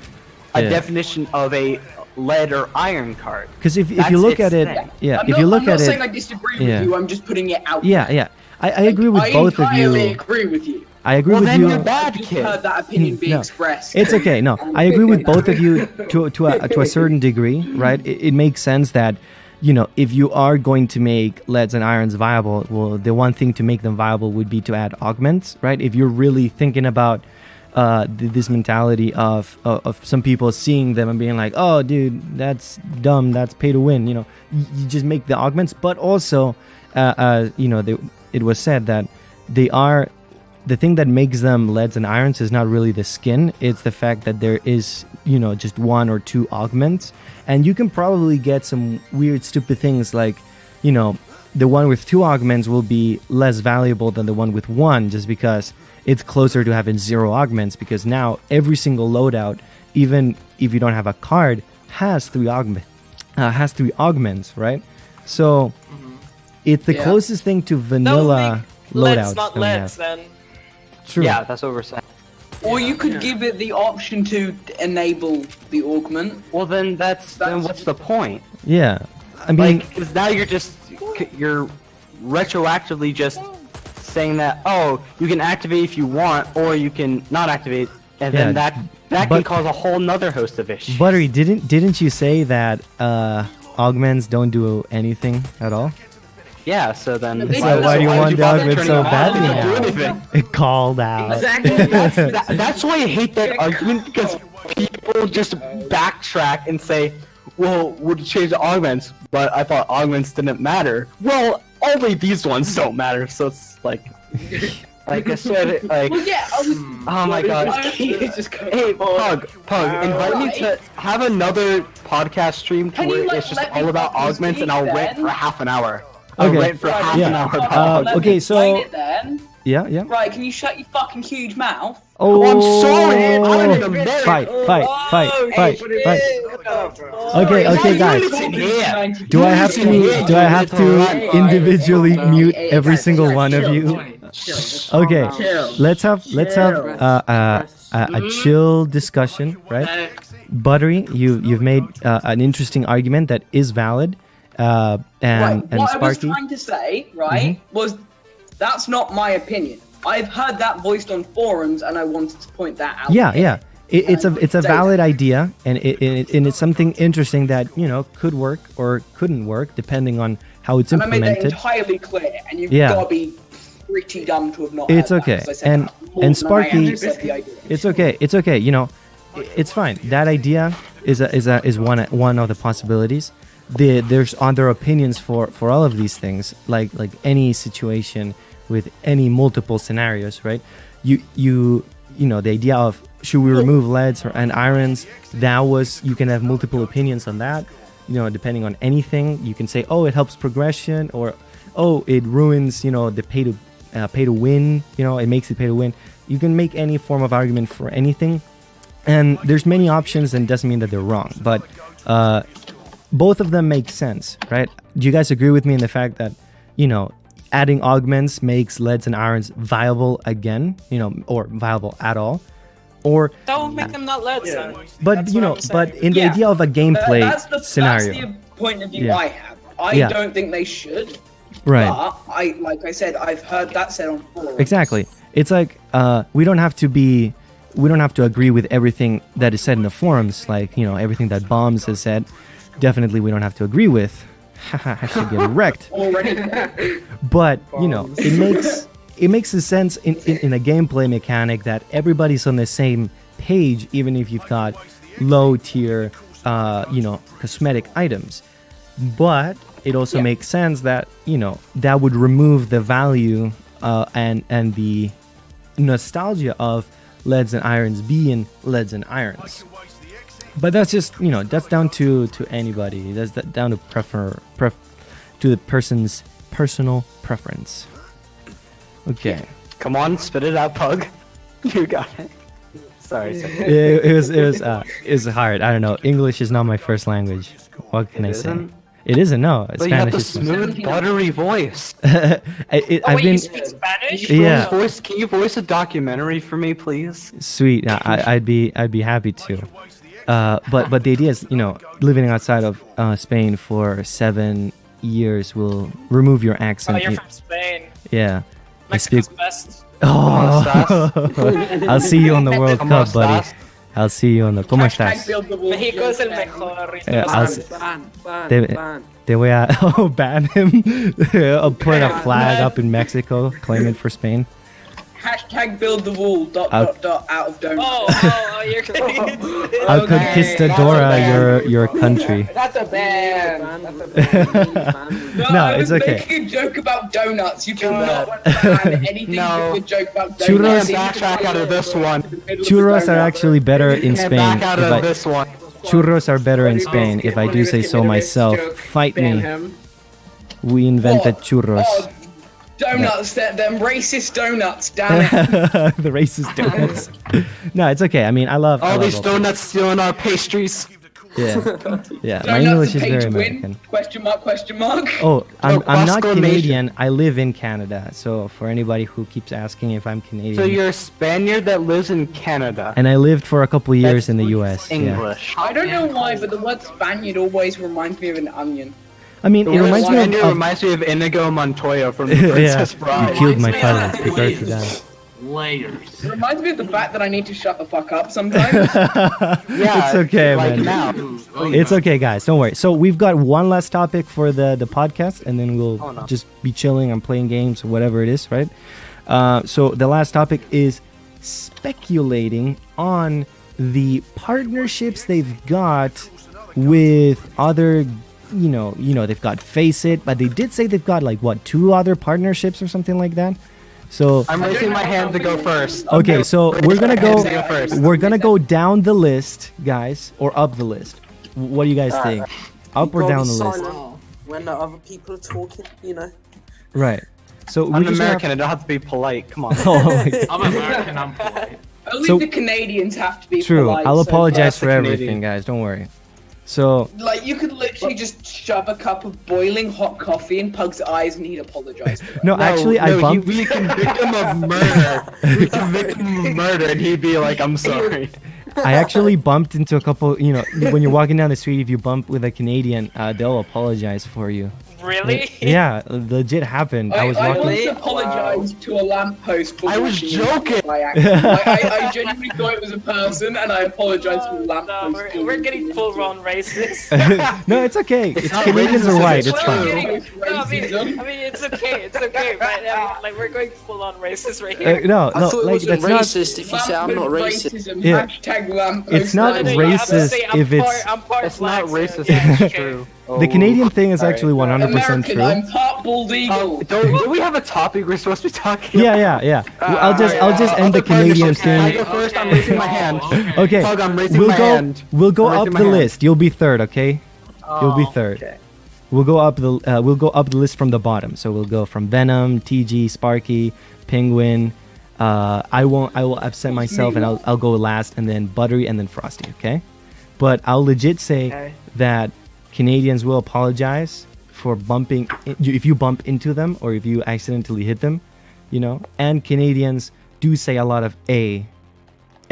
a Yeah. definition of a lead or iron card. Because if That's you look its at it, thing. yeah, I'm if you look I'm not at saying it, I disagree yeah. with you, I'm just putting it out yeah, there. yeah, I agree with both of entirely you. agree with you. I agree Well, with then you. you're bad, I just kid. heard that opinion being No. expressed. It's okay. No, I agree with both of you to a certain degree, right? It makes sense that, you know, if you are going to make leads and irons viable, well, the one thing to make them viable would be to add augments, right? If you're really thinking about this mentality of some people seeing them and being like, oh, dude, that's dumb, that's pay to win, you know, you just make the augments. But also, you know, it was said that they are. The thing that makes them leads and irons is not really the skin, it's the fact that there is, you know, just 1 or 2 augments, and you can probably get some weird stupid things like, you know, the one with 2 augments will be less valuable than the one with 1 just because it's closer to having 0 augments, because now every single loadout, even if you don't have a card, has 3 augments, right? So it's the closest thing to vanilla loadouts Leads, not that we have. leads, then. True. Yeah, that's what we're saying. Or you could give it the option to enable the augment. Well, then then what's the point? Yeah. I mean, Like, because now you're retroactively just saying that, oh, you can activate if you want, or you can not activate, and then Yeah, that can but- cause a whole nother host of issues. Buttery, didn't you say that augments don't do anything at all? Yeah, so then they So why do you would want the bother augments turning so it on? badly They don't do now? anything. It called out. Exactly. That's why I hate that argument, because people just backtrack and say, well, we'll change the augments, but I thought augments didn't matter. Well, only these ones don't matter, so it's like I said, like, Well, yeah, I was, oh my god. Hey, Pug, invite me to have another podcast stream Can where you, like, it's just let me all about fucking augments, and speak I'll rant then? for half an hour. I'll Okay. rant for half Yeah. an hour about Let augments. okay, Let me so- explain it then. Yeah. Right, can you shut your fucking huge mouth? Oh, I'm sorry, I'm in America. Fight. Oh, Okay, guys. Listen here. Do I have to individually mute every single one of you? Okay, let's have a chill discussion, right? Buttery, you've made an interesting argument that is valid, and What I was Sparky. trying to say, right, was that's not my opinion. I've heard that voiced on forums, and I wanted to point that out. Yeah. It's a Say valid idea, and it's something interesting that, you know, could work or couldn't work depending on how it's And I made that implemented. entirely clear, and you've Yeah. got to be pretty dumb to have not It's heard okay. that, 'cause I said And- that more and than I Sparky- actually said the idea. It's okay. You know, it's fine. That idea is one of the possibilities. There's other opinions for all of these things, like any situation with any multiple scenarios, right? the idea of should we remove leads and irons, that was, you can have multiple opinions on that, depending on anything. You can say, oh, it helps progression, or oh, it ruins, the pay to win, it makes it pay to win. You can make any form of argument for anything, and there's many options, and doesn't mean that they're wrong, but both of them make sense, right? Do you guys agree with me in the fact that, adding augments makes leads and irons viable again, or viable at all? Or that will make them not leads. Yeah. but but in the idea of a gameplay scenario, that's the point of view I have. I Yeah. don't think they should. right? But like I said, I've heard that said on forums. Exactly. It's like we don't have to agree with everything that is said in the forums, like everything that Bombs has said. Definitely, we don't have to agree with. I should get wrecked. Already. But it makes a sense in a gameplay mechanic that everybody's on the same page, even if you've got low tier cosmetic items. But it also makes sense that that would remove the value and the nostalgia of leads and irons being leads and irons. But that's just that's down to anybody. That's down to to the person's personal preference. Okay. Come on, spit it out, Pug. You got it. Sorry. It was hard. I don't know. English is not my first language. What can I say? It isn't. No, But you have Spanish the is. smooth, buttery voice. I've been you speak Spanish? Yeah. Can you voice a documentary for me, please? sweet. I'd be happy to. But the idea is, living outside of Spain for 7 years will remove your Oh, accent. you're from Spain. Yeah. I Mexico's speak. best. Oh, I'll see you on the World ¿Cómo Cup, buddy. estás? I'll see you on the. ¿Cómo Hashtag estás? build the wall. Mexico es el mejor. Yeah, Ban. Te voy a ban him. I'll put a flag up in Mexico, claim it for Spain. Hashtag build the wall. Dot out of donut. Oh, you're kidding. I'll Okay, conquistadora your country. That's a ban. No, I it's was okay. making a joke about donuts. You cannot ban anything No. with a joke about Churros donuts. backtrack out of this one. Churros are actually better in Can't Spain. back out if of I- this one. Churros are better in Spain, if I do say so myself. Fight me. We invented churros. Oh, donuts, them racist donuts, damn it. The racist donuts. No, it's okay. I mean, I love All these all- donuts stealing our pastries. Yeah, yeah. My Donuts English are is paid very to win? American. Question mark, question mark. Oh, I'm not Costco Canadian. I live in Canada. So for anybody who keeps asking if I'm Canadian, So you're a Spaniard that lives in Canada. and I lived for a couple of years That's in the U.S. Yeah. English. I don't know why, but the word Spaniard always reminds me of an onion. I mean, The it word reminds me Spaniard of reminds me of Inigo Montoya from The yeah. Princess You Bride. killed my Reminds me father. of Prepare to die. Layers. It reminds me of the fact that I need to shut the fuck up sometimes. Yeah, It's okay, like man. now. It's okay, guys. Don't worry. So we've got one last topic for the podcast, and then we'll Oh, no. just be chilling and playing games or whatever it is, right? So the last topic is speculating on the partnerships they've got with other, they've got Face It, but they did say they've got like what, 2 other partnerships or something like that. So I'm raising my hand to go first. okay, so we're gonna go. Go first. We're gonna go down the list, guys, or up the list. What do you guys think? Up or down the list? When the other people are talking, Right. So I'm we just American. I don't have to be polite. Come on. Oh my God. I'm American, I'm polite. Only So- the Canadians have to be True. polite. I'll so, apologize that's for the everything, Canadian. guys. Don't worry. So Like, you could literally just shove a cup of boiling hot coffee in Pug's eyes and he'd apologize for it. no, actually, I bumped. We convict him of murder. We convict him of murder, and he'd be like, "I'm sorry." I actually bumped into a couple. When you're walking down the street, if you bump with a Canadian, they'll apologize for you. Really? Yeah, legit happened. I was I walking. once apologized to a lamppost for I was washing joking. it by accident. I genuinely thought it was a person, and I apologized to a No, lamppost. we're getting full-on racist. No, it's okay. It's not Canadians racist, are white. it's It's Well, fine. I mean, Racism. it's okay. It's okay. But like we're going full-on racist right here. No, I no, thought it like wasn't that's not. racist if you say I'm not Lamppost racist. Yeah. Hashtag lamppost. It's not No, you have to racist say I'm if it's- I'm part It's black, not so racist. yeah, It's okay. true. The Canadian thing is Alright. actually 100% American, true. I'm part bald eagle. Don't we have a topic we're supposed to be talking Yeah, about? yeah, yeah. I'll just end the other Canadian partnerships. Can I thing. go first? I'm raising my hand. Okay, Pug, I'm raising we'll my go. hand. We'll go I'm up raising the my hand. list. You'll be third, okay? You'll be third. Okay. We'll go up the list from the bottom. So we'll go from Venom, TG, Sparky, Penguin. I will upset myself and I'll go last, and then Buttery, and then Frosty. Okay, but I'll legit say that Canadians will apologize for bumping if you bump into them or if you accidentally hit them, you know. And Canadians do say a lot of A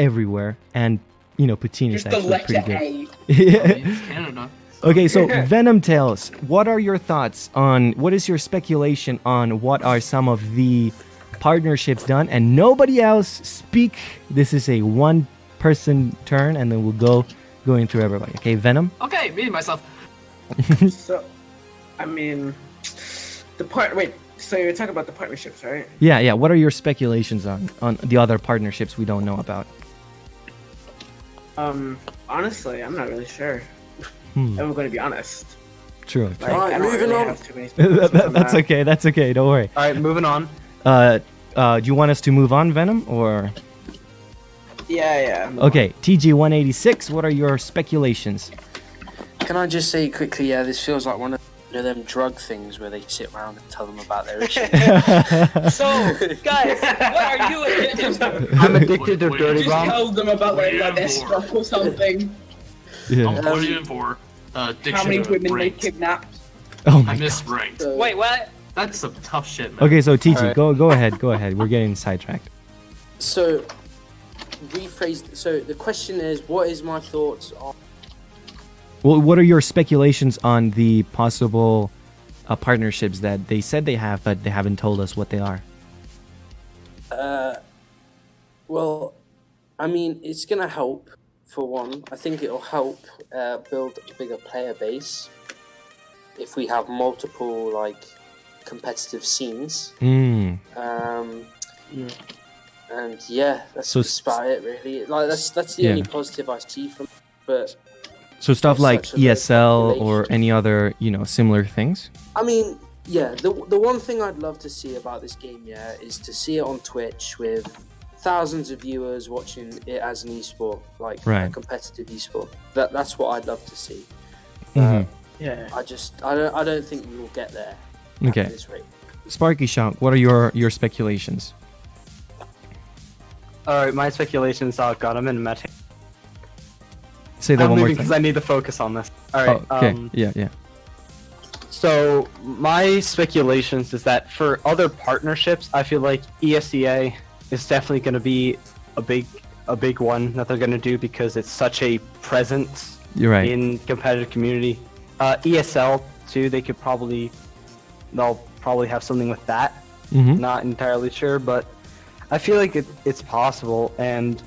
everywhere, and you know, poutine is Just the actually letter pretty A. good. It's Canada. Okay, so Venom Tales, what are your thoughts on, what is your speculation on what are some of the partnerships done? And nobody else speak. This is a one-person turn, and then we'll going through everybody. Okay, Venom? Okay, me myself. So, I mean, wait. So you're talking about the partnerships, right? Yeah, what are your speculations on the other partnerships we don't know about? Honestly, I'm not really sure. If I'm going to be honest. True. Like, Alright, I don't moving really on. have too many speculations on That's that. okay, that's okay, don't worry. All right, moving on. Do you want us to move on, Venom, or? Yeah. Okay, TG186, what are your speculations? Can I just say quickly, yeah, this feels like one of them drug things where they sit around and tell them about their issues. So, guys, what are you addicted to? I'm addicted to Wait, Dirty Just Bomb. tell them about What are you their in for? stuff or something. Yeah. I'm putting in for addiction How many to women they ranked. kidnapped. Oh I my god. missed ranked. So, Wait, what? That's some tough shit, man. Okay, so TG, Alright. go ahead. We're getting sidetracked. so rephrase. So the question is, what is my thoughts on? Well, what are your speculations on the possible partnerships that they said they have, but they haven't told us what they are? Well, I mean, it's gonna help. For one, I think it'll help build a bigger player base if we have multiple like competitive scenes. Mm. And yeah, that's So just about it, really. Like that's the Yeah. only positive I see from. But So stuff Of like such a low ESL or population. any other, similar things. I mean, yeah, the one thing I'd love to see about this game, yeah, is to see it on Twitch with thousands of viewers watching it as an esport, like a Right. competitive esport. That's what I'd love to see. Mhm. Yeah. I don't think we will get there Okay. at this rate. Sparky Shunk, what are your speculations? All right, my speculations. Oh god, I'm in a meta. Say that I'm one more leaving because time. I need to focus on this. All right. Oh, okay. Yeah. So my speculations is that for other partnerships, I feel like ESEA is definitely going to be a big one that they're going to do because it's such a presence You're right. in competitive community. ESL too, they'll probably have something with that. Mhm. Not entirely sure, but I feel like it's possible. And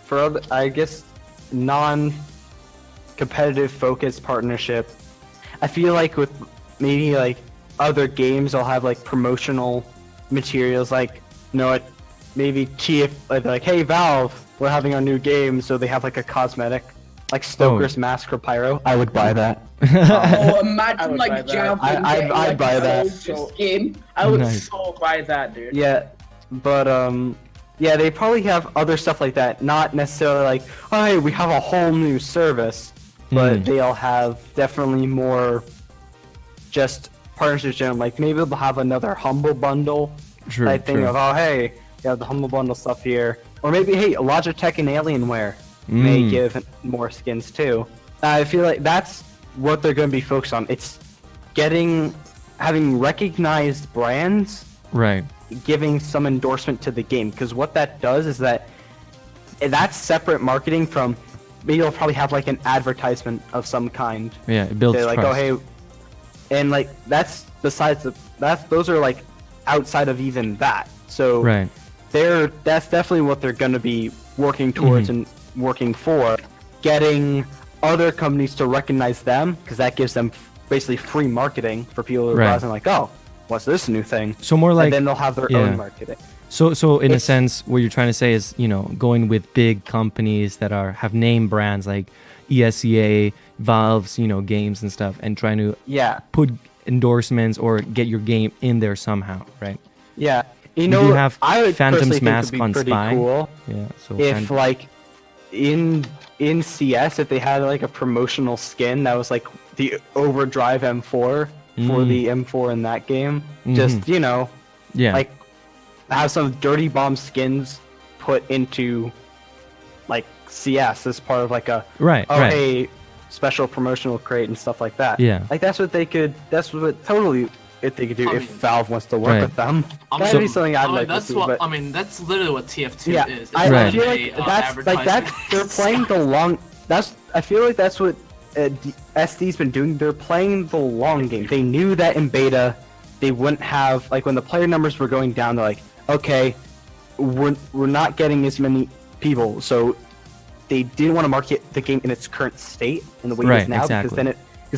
for other, I guess, non-competitive focused partnership, I feel like with maybe like other games, they'll have like promotional materials, like maybe like, hey Valve, we're having our new game, so they have like a cosmetic, like Stoker's Mask or Pyro. I would buy that. Oh, I imagine would buy like that. Javelin I'd getting, like, buy a that. gold skin. I would Nice. so buy that, dude. Yeah, but yeah, they probably have other stuff like that. Not necessarily like, oh, hey, we have a whole new service, but Mm. they'll have definitely more just partnerships. Generally. Like maybe they'll have another Humble Bundle True. type thing True. of, oh, hey, you have the Humble Bundle stuff here, or maybe hey, Logitech and Alienware may Mm. give more skins too. I feel like that's what they're going to be focused on. It's having recognized brands, Right. giving some endorsement to the game, because what that does is that's separate marketing from maybe you'll probably have like an advertisement of some kind. Yeah. It builds They're like, trust. oh hey, and like that's those are like outside of even that. So Right. that's definitely what they're going to be working towards and working for, getting other companies to recognize them, because that gives them basically free marketing for people who are Right. browsing like, oh, what's this new thing? So more like And then they'll have their yeah. own marketing. So in a sense, what you're trying to say is, going with big companies that have name brands like ESEA, Valve's, games and stuff, and trying to put endorsements or get your game in there somehow, right? Yeah. We do have I would Phantom's personally think Mask it'd be on pretty Spy. cool Yeah. So if like in CS, if they had like a promotional skin that was like the Overdrive M4 for the M4 in that game, just like have some Dirty Bomb skins put into like CS as part of like a a special promotional crate and stuff like that. Yeah. Like that's what totally if they could do if Valve wants to work with them. That'd be something I'd like to see. But that's literally what TF2 is. It's I feel like that's like that. They're playing the long. I feel like that's what SD's been doing. They're playing the long game. They knew that in beta, they wouldn't have like when the player numbers were going down. They're like, okay, we're not getting as many people, so they didn't want to market the game in its current state in the way it is now because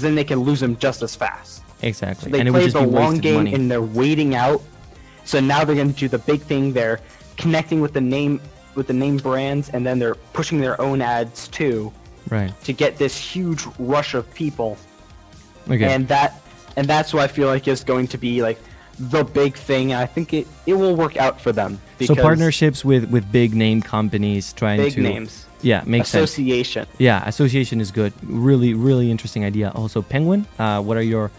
then they can lose them just as fast. Exactly. So they played the long game and they're waiting out. So now they're going to do the big thing. They're connecting with the name brands, and then they're pushing their own ads too. Right. To get this huge rush of people. Okay. And that's what I feel like is going to be like the big thing. I think it will work out for them. So partnerships with big name companies trying big to names. Yeah, makes association. Sense. Yeah, association is good. Really, really interesting idea. Also, Penguin, what are your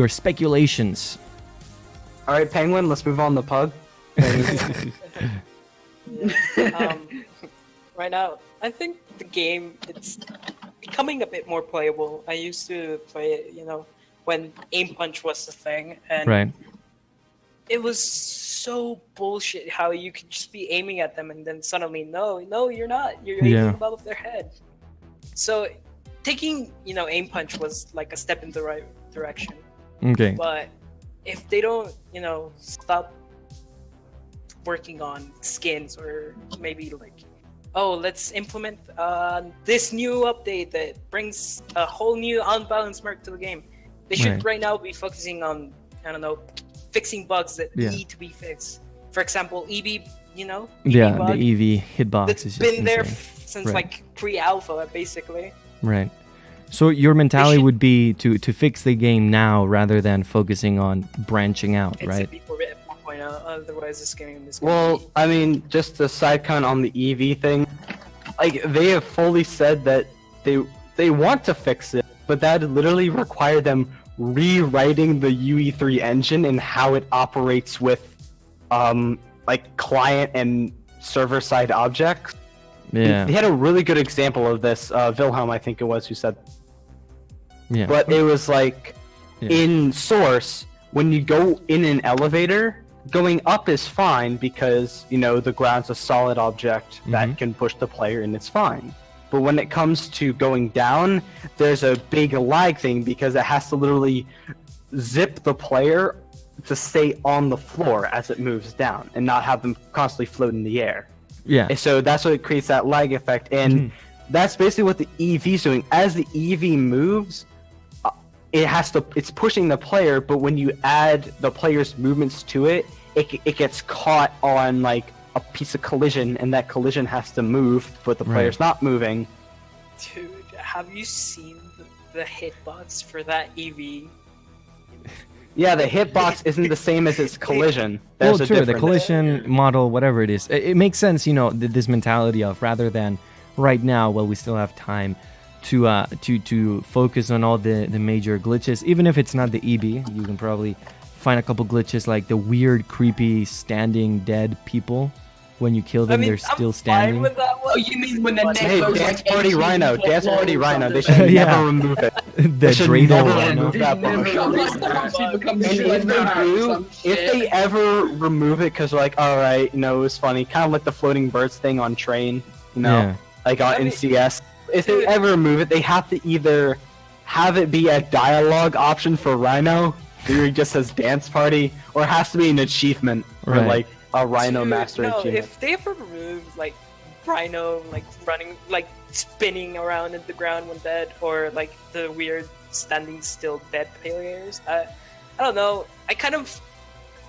speculations? All right, Penguin, let's move on to Pug. Right now, I think the game, it's becoming a bit more playable. I used to play it, when aim punch was the thing, and it was so bullshit how you could just be aiming at them and then suddenly, no, you're not. You're aiming above their head. So taking, aim punch was like a step in the right direction. Okay. But if they don't, stop working on skins or maybe like, let's implement this new update that brings a whole new unbalanced merc to the game. They should right now be focusing on, fixing bugs that need to be fixed. For example, EV, EV bug, the EV hitbox that's is just been there insane. since like pre-alpha, basically. Right. So your mentality would be to fix the game now rather than focusing on branching out, right? Before 4.0, otherwise this game is I mean, just a side comment on the EV thing. Like they have fully said that they want to fix it, but that would literally require them rewriting the UE3 engine and how it operates with like client and server side objects. Yeah. They had a really good example of this. Wilhelm, I think it was, who said. Yeah. But it was like in Source, when you go in an elevator, going up is fine because the ground's a solid object that can push the player and it's fine. But when it comes to going down, there's a big lag thing because it has to literally zip the player to stay on the floor as it moves down and not have them constantly float in the air. Yeah. And so that's what creates that lag effect. And that's basically what the EV's doing. As the EV moves, it's pushing the player, but when you add the player's movements to it, it gets caught on like a piece of collision, and that collision has to move, but the player's not moving. Dude, have you seen the hitbox for that EV? Yeah, the hitbox isn't the same as its collision. There's a true. The difference. collision model, whatever it is, it makes sense. This mentality of rather than right now, while we still have time to focus on all the major glitches, even if it's not the EB, you can probably find a couple glitches like the weird, creepy, standing dead people. When you kill them, they're still standing. Fine with that one. Oh, you mean when the neck Hey, goes Dance like Party 18 Rhino, foot Dance Party long Rhino. They something? should Yeah. never remove it. The They should Dreidel never Rhino. remove that bug. If they ever remove it, because like, all right, it was funny, kind of like the floating birds thing on Train, like in CS. If they ever remove it, they have to either have it be a dialogue option for Rhino, where he just says Dance Party, or it has to be an achievement for like a Rhino Master achievement. If they ever remove like Rhino like running like spinning around in the ground when dead, or like the weird standing still dead players, I don't know. I kind of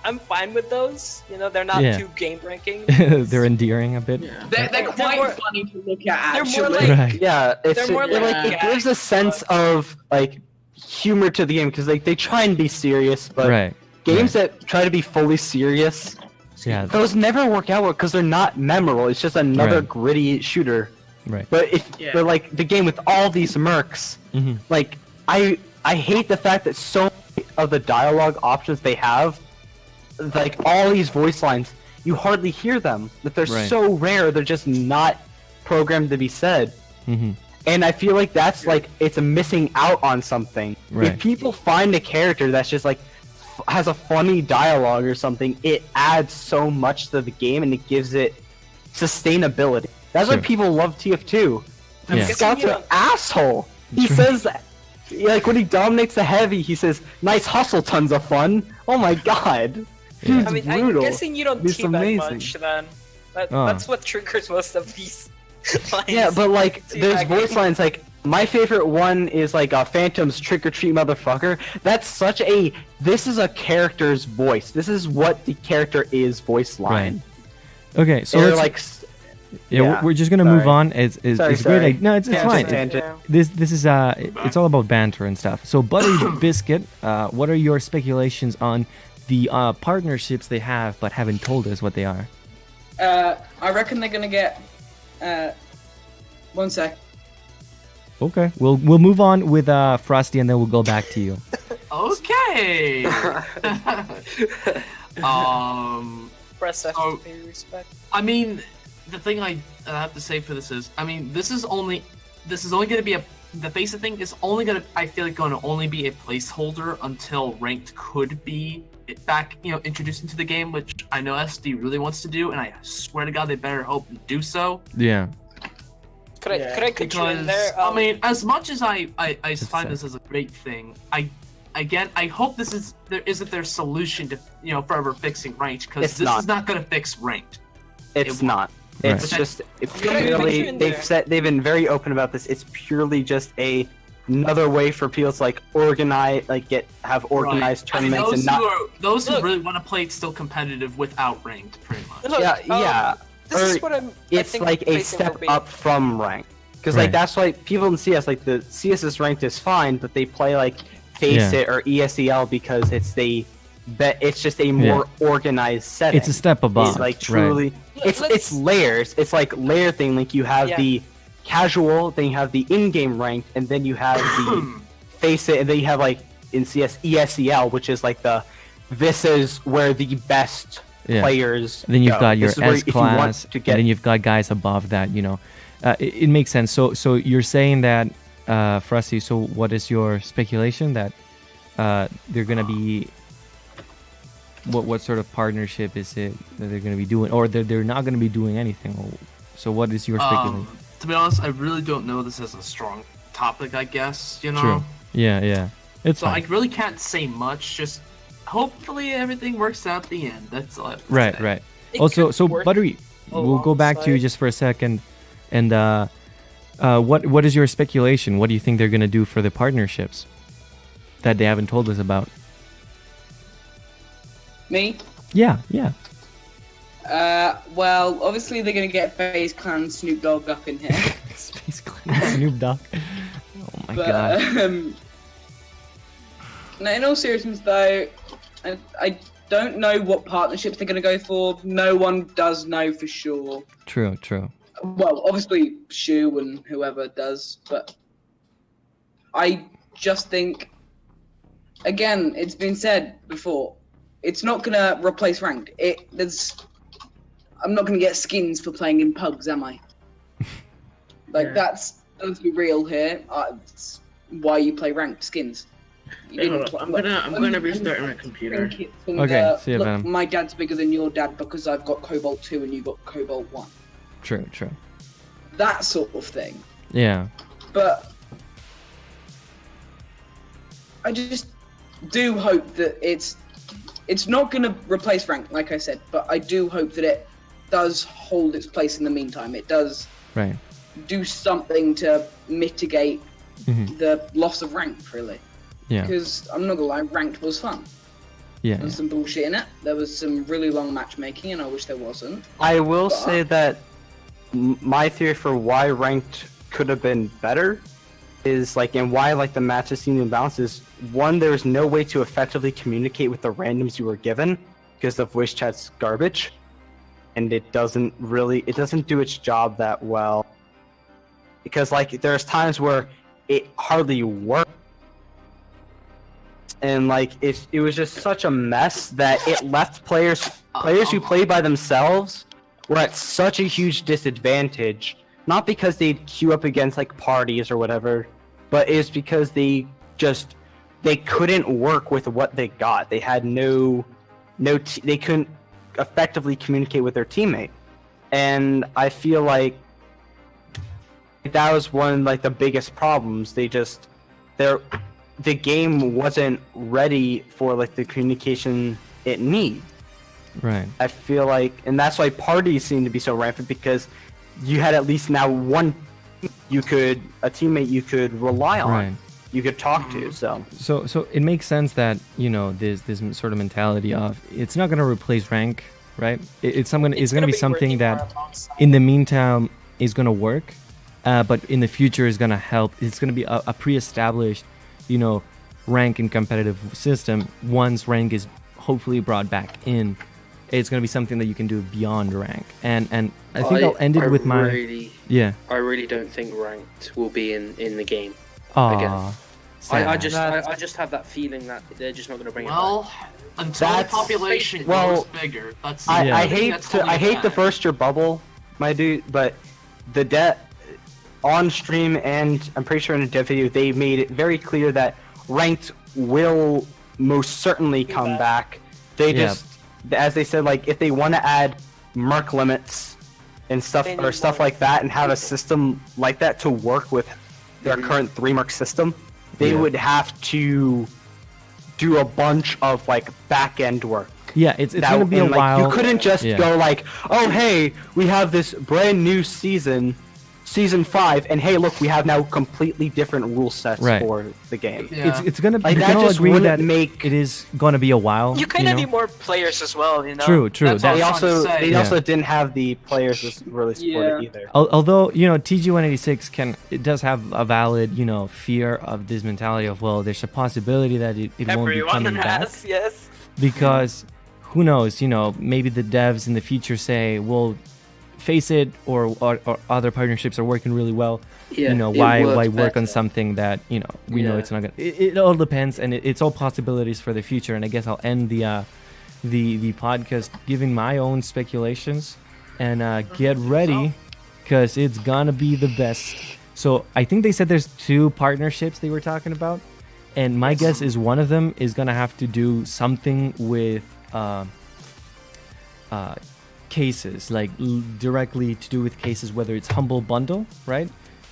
I'm fine with those. You know, they're not Yeah. too game breaking. They're endearing a bit. Yeah. They're quite more- funny to look at. they're Actually. more like Right. Yeah, They're more it, like it gives a sense of like humor to the game because like they try and be serious, but Right. games that try to be fully serious, Yeah. those never work out well because they're not memorable. It's just another Right. gritty shooter. Right. But if Yeah. they're like the game with all these mercs, hmm like I hate the fact that so many of the dialogue options they have, like all these voice lines, you hardly hear them. That they're Right. so rare, they're just not programmed to be said. hmm And I feel like that's like it's a missing out on something. Right. If people find a character that's just like has a funny dialogue or something, it adds so much to the game and it gives it sustainability. That's why Sure. people love TF2. And Yeah. Scout's Guessing you an asshole. He says, like when he dominates the heavy, he says, "Nice hustle, tons of fun." Oh my god, Yeah. Dude's I mean, brutal. I'm guessing you don't It's teabag amazing. much then. Oh. That's what triggers most of these lines. Yeah, but like, there's Teabagging. voice lines like my favorite one is like Phantom's "Trick or Treat, motherfucker." That's such a this is a character's voice. This is what the character is voice line. Okay, so So let's, like, yeah, yeah, we're just gonna move sorry. on. It's Sorry, it's great. sorry. No, it's Yeah, fine. just tangent. This is it's all about banter and stuff. So Buttery Biscuit, what are your speculations on the partnerships they have but haven't told us what they are? I reckon they're gonna get. One sec. Okay, we'll move on with Frosty and then we'll go back to you. Okay. Press F So- to pay respect. I mean, the thing I have to say for this is, I mean, this is only going to be the basic thing is only going to, I feel like, going to only be a placeholder until ranked could be back, introduced into the game, which I know SD really wants to do, and I swear to God they better hope to do so. Yeah. Could I cut you in there? I mean, as much as I find a this as a great thing, I hope this isn't their solution to forever fixing ranked, because It's this not. is not going to fix ranked. It's It- not. Right. It's just it's Can I put you purely in there? they've been very open about this. It's purely just another way for people to like organize, like have organized Right. I mean, tournaments and not. those who Look. really want to play it still competitive without ranked, pretty much. Look, Yeah, yeah. This is Or what I It's think like a facing will step be. up from rank. Because Right. like that's why people in CS like the CS's ranked is fine, but they play like Face Yeah. It or ESEL because it's just a more organized setting. It's a step above. It's like truly it's Let's- layers. It's like layer thing. Like you have Yeah. the casual, then you have the in-game ranked, and then you have the Face It, and then you have like in CS ESEL, which is like this is where the best Yeah. players. And then you've go. got your This is where S if you want class, to and get then you've got guys above that. It makes sense. So you're saying that, Frosty. So what is your speculation that they're gonna be? What sort of partnership is it that they're gonna be doing, or they're not gonna be doing anything? So what is your speculation? To be honest, I really don't know this as a strong topic. I guess True. Yeah. It's So fine. I really can't say much. Just hopefully everything works out at the end. That's all. I have to Right. say. It Also, could so work Buttery, we'll go back to you alongside- just for a second, and what is your speculation? What do you think they're gonna do for the partnerships that they haven't told us about? Me? Yeah. Well, obviously they're gonna get FaZe Clan Snoop Dogg up in here. Space Clan Snoop Dogg. Oh my But god. no, in all seriousness though, I don't know what partnerships they're gonna go for. No one does know for sure. True. Well, obviously Shu and whoever does, but I just think, again, it's been said before, it's not gonna replace ranked. I'm not gonna get skins for playing in pubs, am I? Like Yeah. let's be real here. It's why you play ranked skins. You Hey, didn't hold up. I'm gonna restart my computer. think it's in Okay, the, see you, look, Venom. my dad's bigger than your dad because I've got Cobalt 2 and you got Cobalt 1. True. That sort of thing. Yeah. But I just do hope that it's not going to replace rank, like I said, but I do hope that it does hold its place in the meantime. It does Right. do something to mitigate Mhm. the loss of rank, really. Yeah. Because I'm not gonna lie, ranked was fun. Yeah. There was some bullshit in it. There was some really long matchmaking, and I wish there wasn't. I will say that my theory for why ranked could have been better is like, and why like the matches seem imbalanced is one, there was no way to effectively communicate with the randoms you were given because the voice chat's garbage, and it doesn't do its job that well. Because like there's times where it hardly worked, and like it was just such a mess that it left players who played by themselves were at such a huge disadvantage. Not because they'd queue up against like parties or whatever, but it's because they couldn't work with what they got. They had they couldn't effectively communicate with their teammate, and I feel like that was one like the biggest problems. The game wasn't ready for like the communication it needs. Right. I feel like, and that's why parties seem to be so rampant, because you had at least now one a teammate you could rely on, Right. you could talk to. So it makes sense that this sort of mentality of it's not going to replace rank, right? It's going to be something that in the meantime is going to work, but in the future is going to help. It's going to be a pre-established, rank and competitive system. Once rank is hopefully brought back in, it's going to be something that you can do beyond rank. And I think I'll end it with my I really don't think ranked will be in the game. Aw, sad. I just have that feeling that they're just not going to bring it Well, until the That's- population well, grows bigger, that's I think hate that's to holding it burst your bubble, my dude, but the on stream, and I'm pretty sure in a dev video, they made it very clear that ranked will most certainly come back. They Yeah. just, as they said, like if they want to add merc limits and stuff They or need stuff more. like that, and have a system like that to work with their current 3 merc system, they Yeah. would have to do a bunch of like back end work. Yeah, it's That- going to be a and, like, while. You couldn't just Yeah. go like, oh hey, we have this brand new season 5, and hey look, we have now completely different rule sets Right. for the game. Yeah. It's gonna. Like, we that can all just agree wouldn't that make- it is gonna be a while. You kind of know? need more players as well, True. That's That- all They I'm also trying to say. they Yeah. also didn't have the players to really support it either. Although TG186 it does have a valid fear of this mentality of, well, there's a possibility that it won't be Everyone coming back, has, yes. because who knows, maybe the devs in the future say, well, Face It or other partnerships are working really well. Yeah, it why works work on better. something that we know Yeah. it's not gonna. It all depends, and it's all possibilities for the future. And I guess I'll end the podcast giving my own speculations, and get ready, because it's gonna be the best. So I think they said there's 2 partnerships they were talking about, and my guess is one of them is gonna have to do something with cases, like directly to do with cases, whether it's Humble Bundle, right?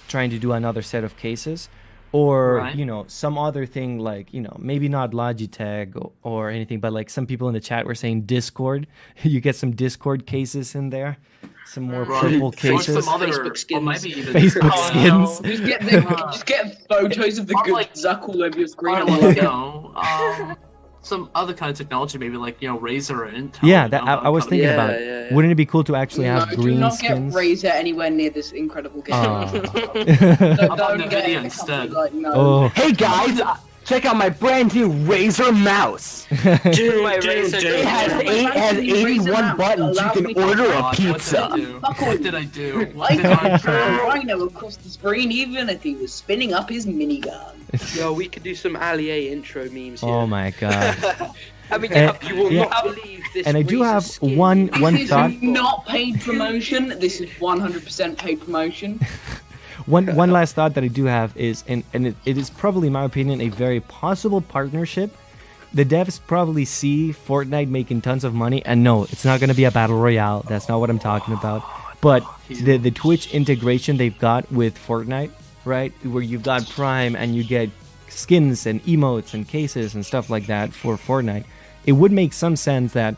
Trying to do another set of cases, or Right. some other thing, like maybe not Logitech or anything, but like some people in the chat were saying Discord. You get some Discord cases in there, some more Right. purple Or cases. some other, Facebook or skins. maybe even Facebook Oh, skins. no. Just get photos of the Or good like- Zuck all over your screen. or and like, like, some other kind of technology, maybe like Razer or Intel. Yeah, that I was thinking Yeah, about it. yeah, yeah. Wouldn't it be cool to actually have no, green do not skins? get Razer anywhere near this incredible game. Aw. How about Don't get NVIDIA it. instead? Like, no. Oh, Hey guys, check out my brand new Razer mouse. Dude, My dude, Razer dude. It has Yeah. it has 81 buttons. You can order a pizza. What did I do? What I did I threw a do? rhino across the screen even if he was spinning up his minigun. Yo, we could do some Ali A intro memes here. oh my god. I mean, And- You will Yeah. not believe this. And I do Razer have skin. one This is thought. not paid promotion. This is 100% paid promotion. One last thought that I do have is, and it is probably, in my opinion, a very possible partnership. The devs probably see Fortnite making tons of money, and no, it's not going to be a battle royale. That's not what I'm talking about. But the Twitch integration they've got with Fortnite, right, where you've got Prime and you get skins and emotes and cases and stuff like that for Fortnite, it would make some sense that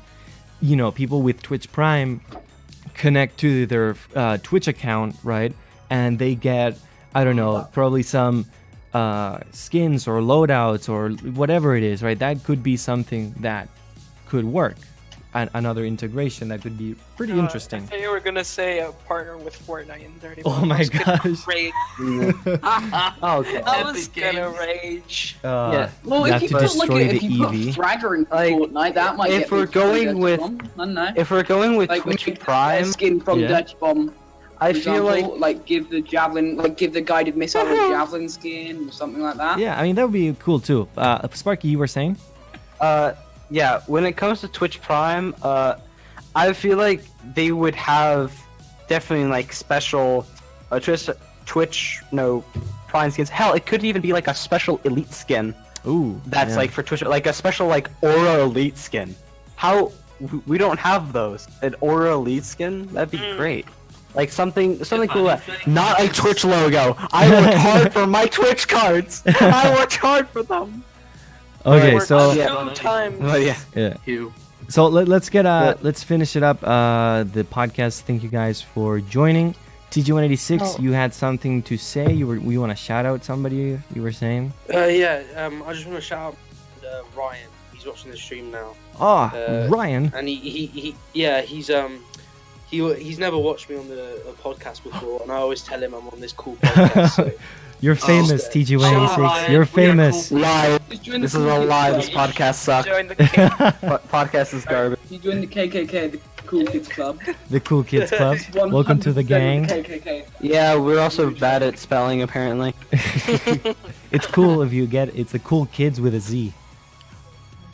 people with Twitch Prime connect to their Twitch account, right? And they get, I don't know, probably some skins or loadouts or whatever it is, right? That could be something that could work. Another integration that could be pretty interesting. I thought you were gonna say a partner with Fortnite and 30 Oh my gosh. Rage. Oh, okay. I was Epic gonna games. rage. Yeah. Well, you if have you to put destroy if the you put EV. Fragger in Like, Fortnite, that might if get we're me to play going Dirty with- Bomb. I don't know. If we're going with Like Twitch make Prime, a skin from Yeah. Dirty Bomb. I for feel example, like give the javelin, give the guided missile a javelin skin or something like that. Yeah, I mean that would be cool too. Sparky, you were saying? yeah, when it comes to Twitch Prime, I feel like they would have definitely like special Twitch Prime skins. Hell, it could even be like a special elite skin Ooh, that's yeah. like for Twitch, like a special like Aura Elite skin. How we don't have those. An Aura Elite skin? That'd be great. Like something cool. Not a Twitch logo. I work hard for my Twitch cards. I work hard for them. Okay, Worked so two yeah. times. Well, yeah. yeah. You. So let's get let's finish it up. The podcast. Thank you guys for joining. TG186, you had something to say. You want to shout out somebody? You were saying? Yeah. I just want to shout out Ryan. He's watching the stream now, Oh, Uh, Ryan. and he's never watched me on the podcast before, and I always tell him I'm on this cool podcast. So. You're famous, okay. TG186. Ryan, You're we are famous. cool. Lie. Just join This the is a cool lie. kids This club. podcast sucks. Join the king. Podcast is garbage. You join the KKK, the Cool Kids Club. The Cool Kids Club. Welcome to the 100% gang. KKK. Yeah, we're also bad at spelling apparently. It's cool if you get it's the Cool Kids with a Z.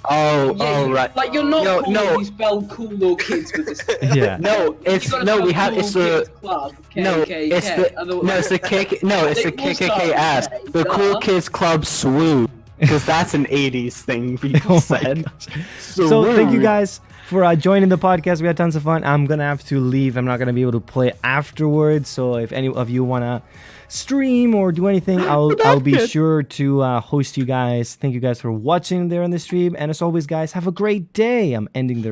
Oh, Yeah, oh right. Like you're not Yo, cool no. if you spell cool or kids with this. Yeah. No, it's You gotta no. spell We have Cool it's the Kids Club. no. KKK. It's the Otherwise- no. It's the KK. No, it's the They will start KKK with ass. K, The Cool duh. Kids Club swoon. Because that's an '80s thing people Oh my said. gosh. So thank you Swoon. guys for joining the podcast. We had tons of fun. I'm gonna have to leave. I'm not gonna be able to play afterwards. So if any of you wanna stream or do anything, I'll be sure to host you guys. Thank you guys for watching there on the stream. And as always, guys, have a great day. I'm ending the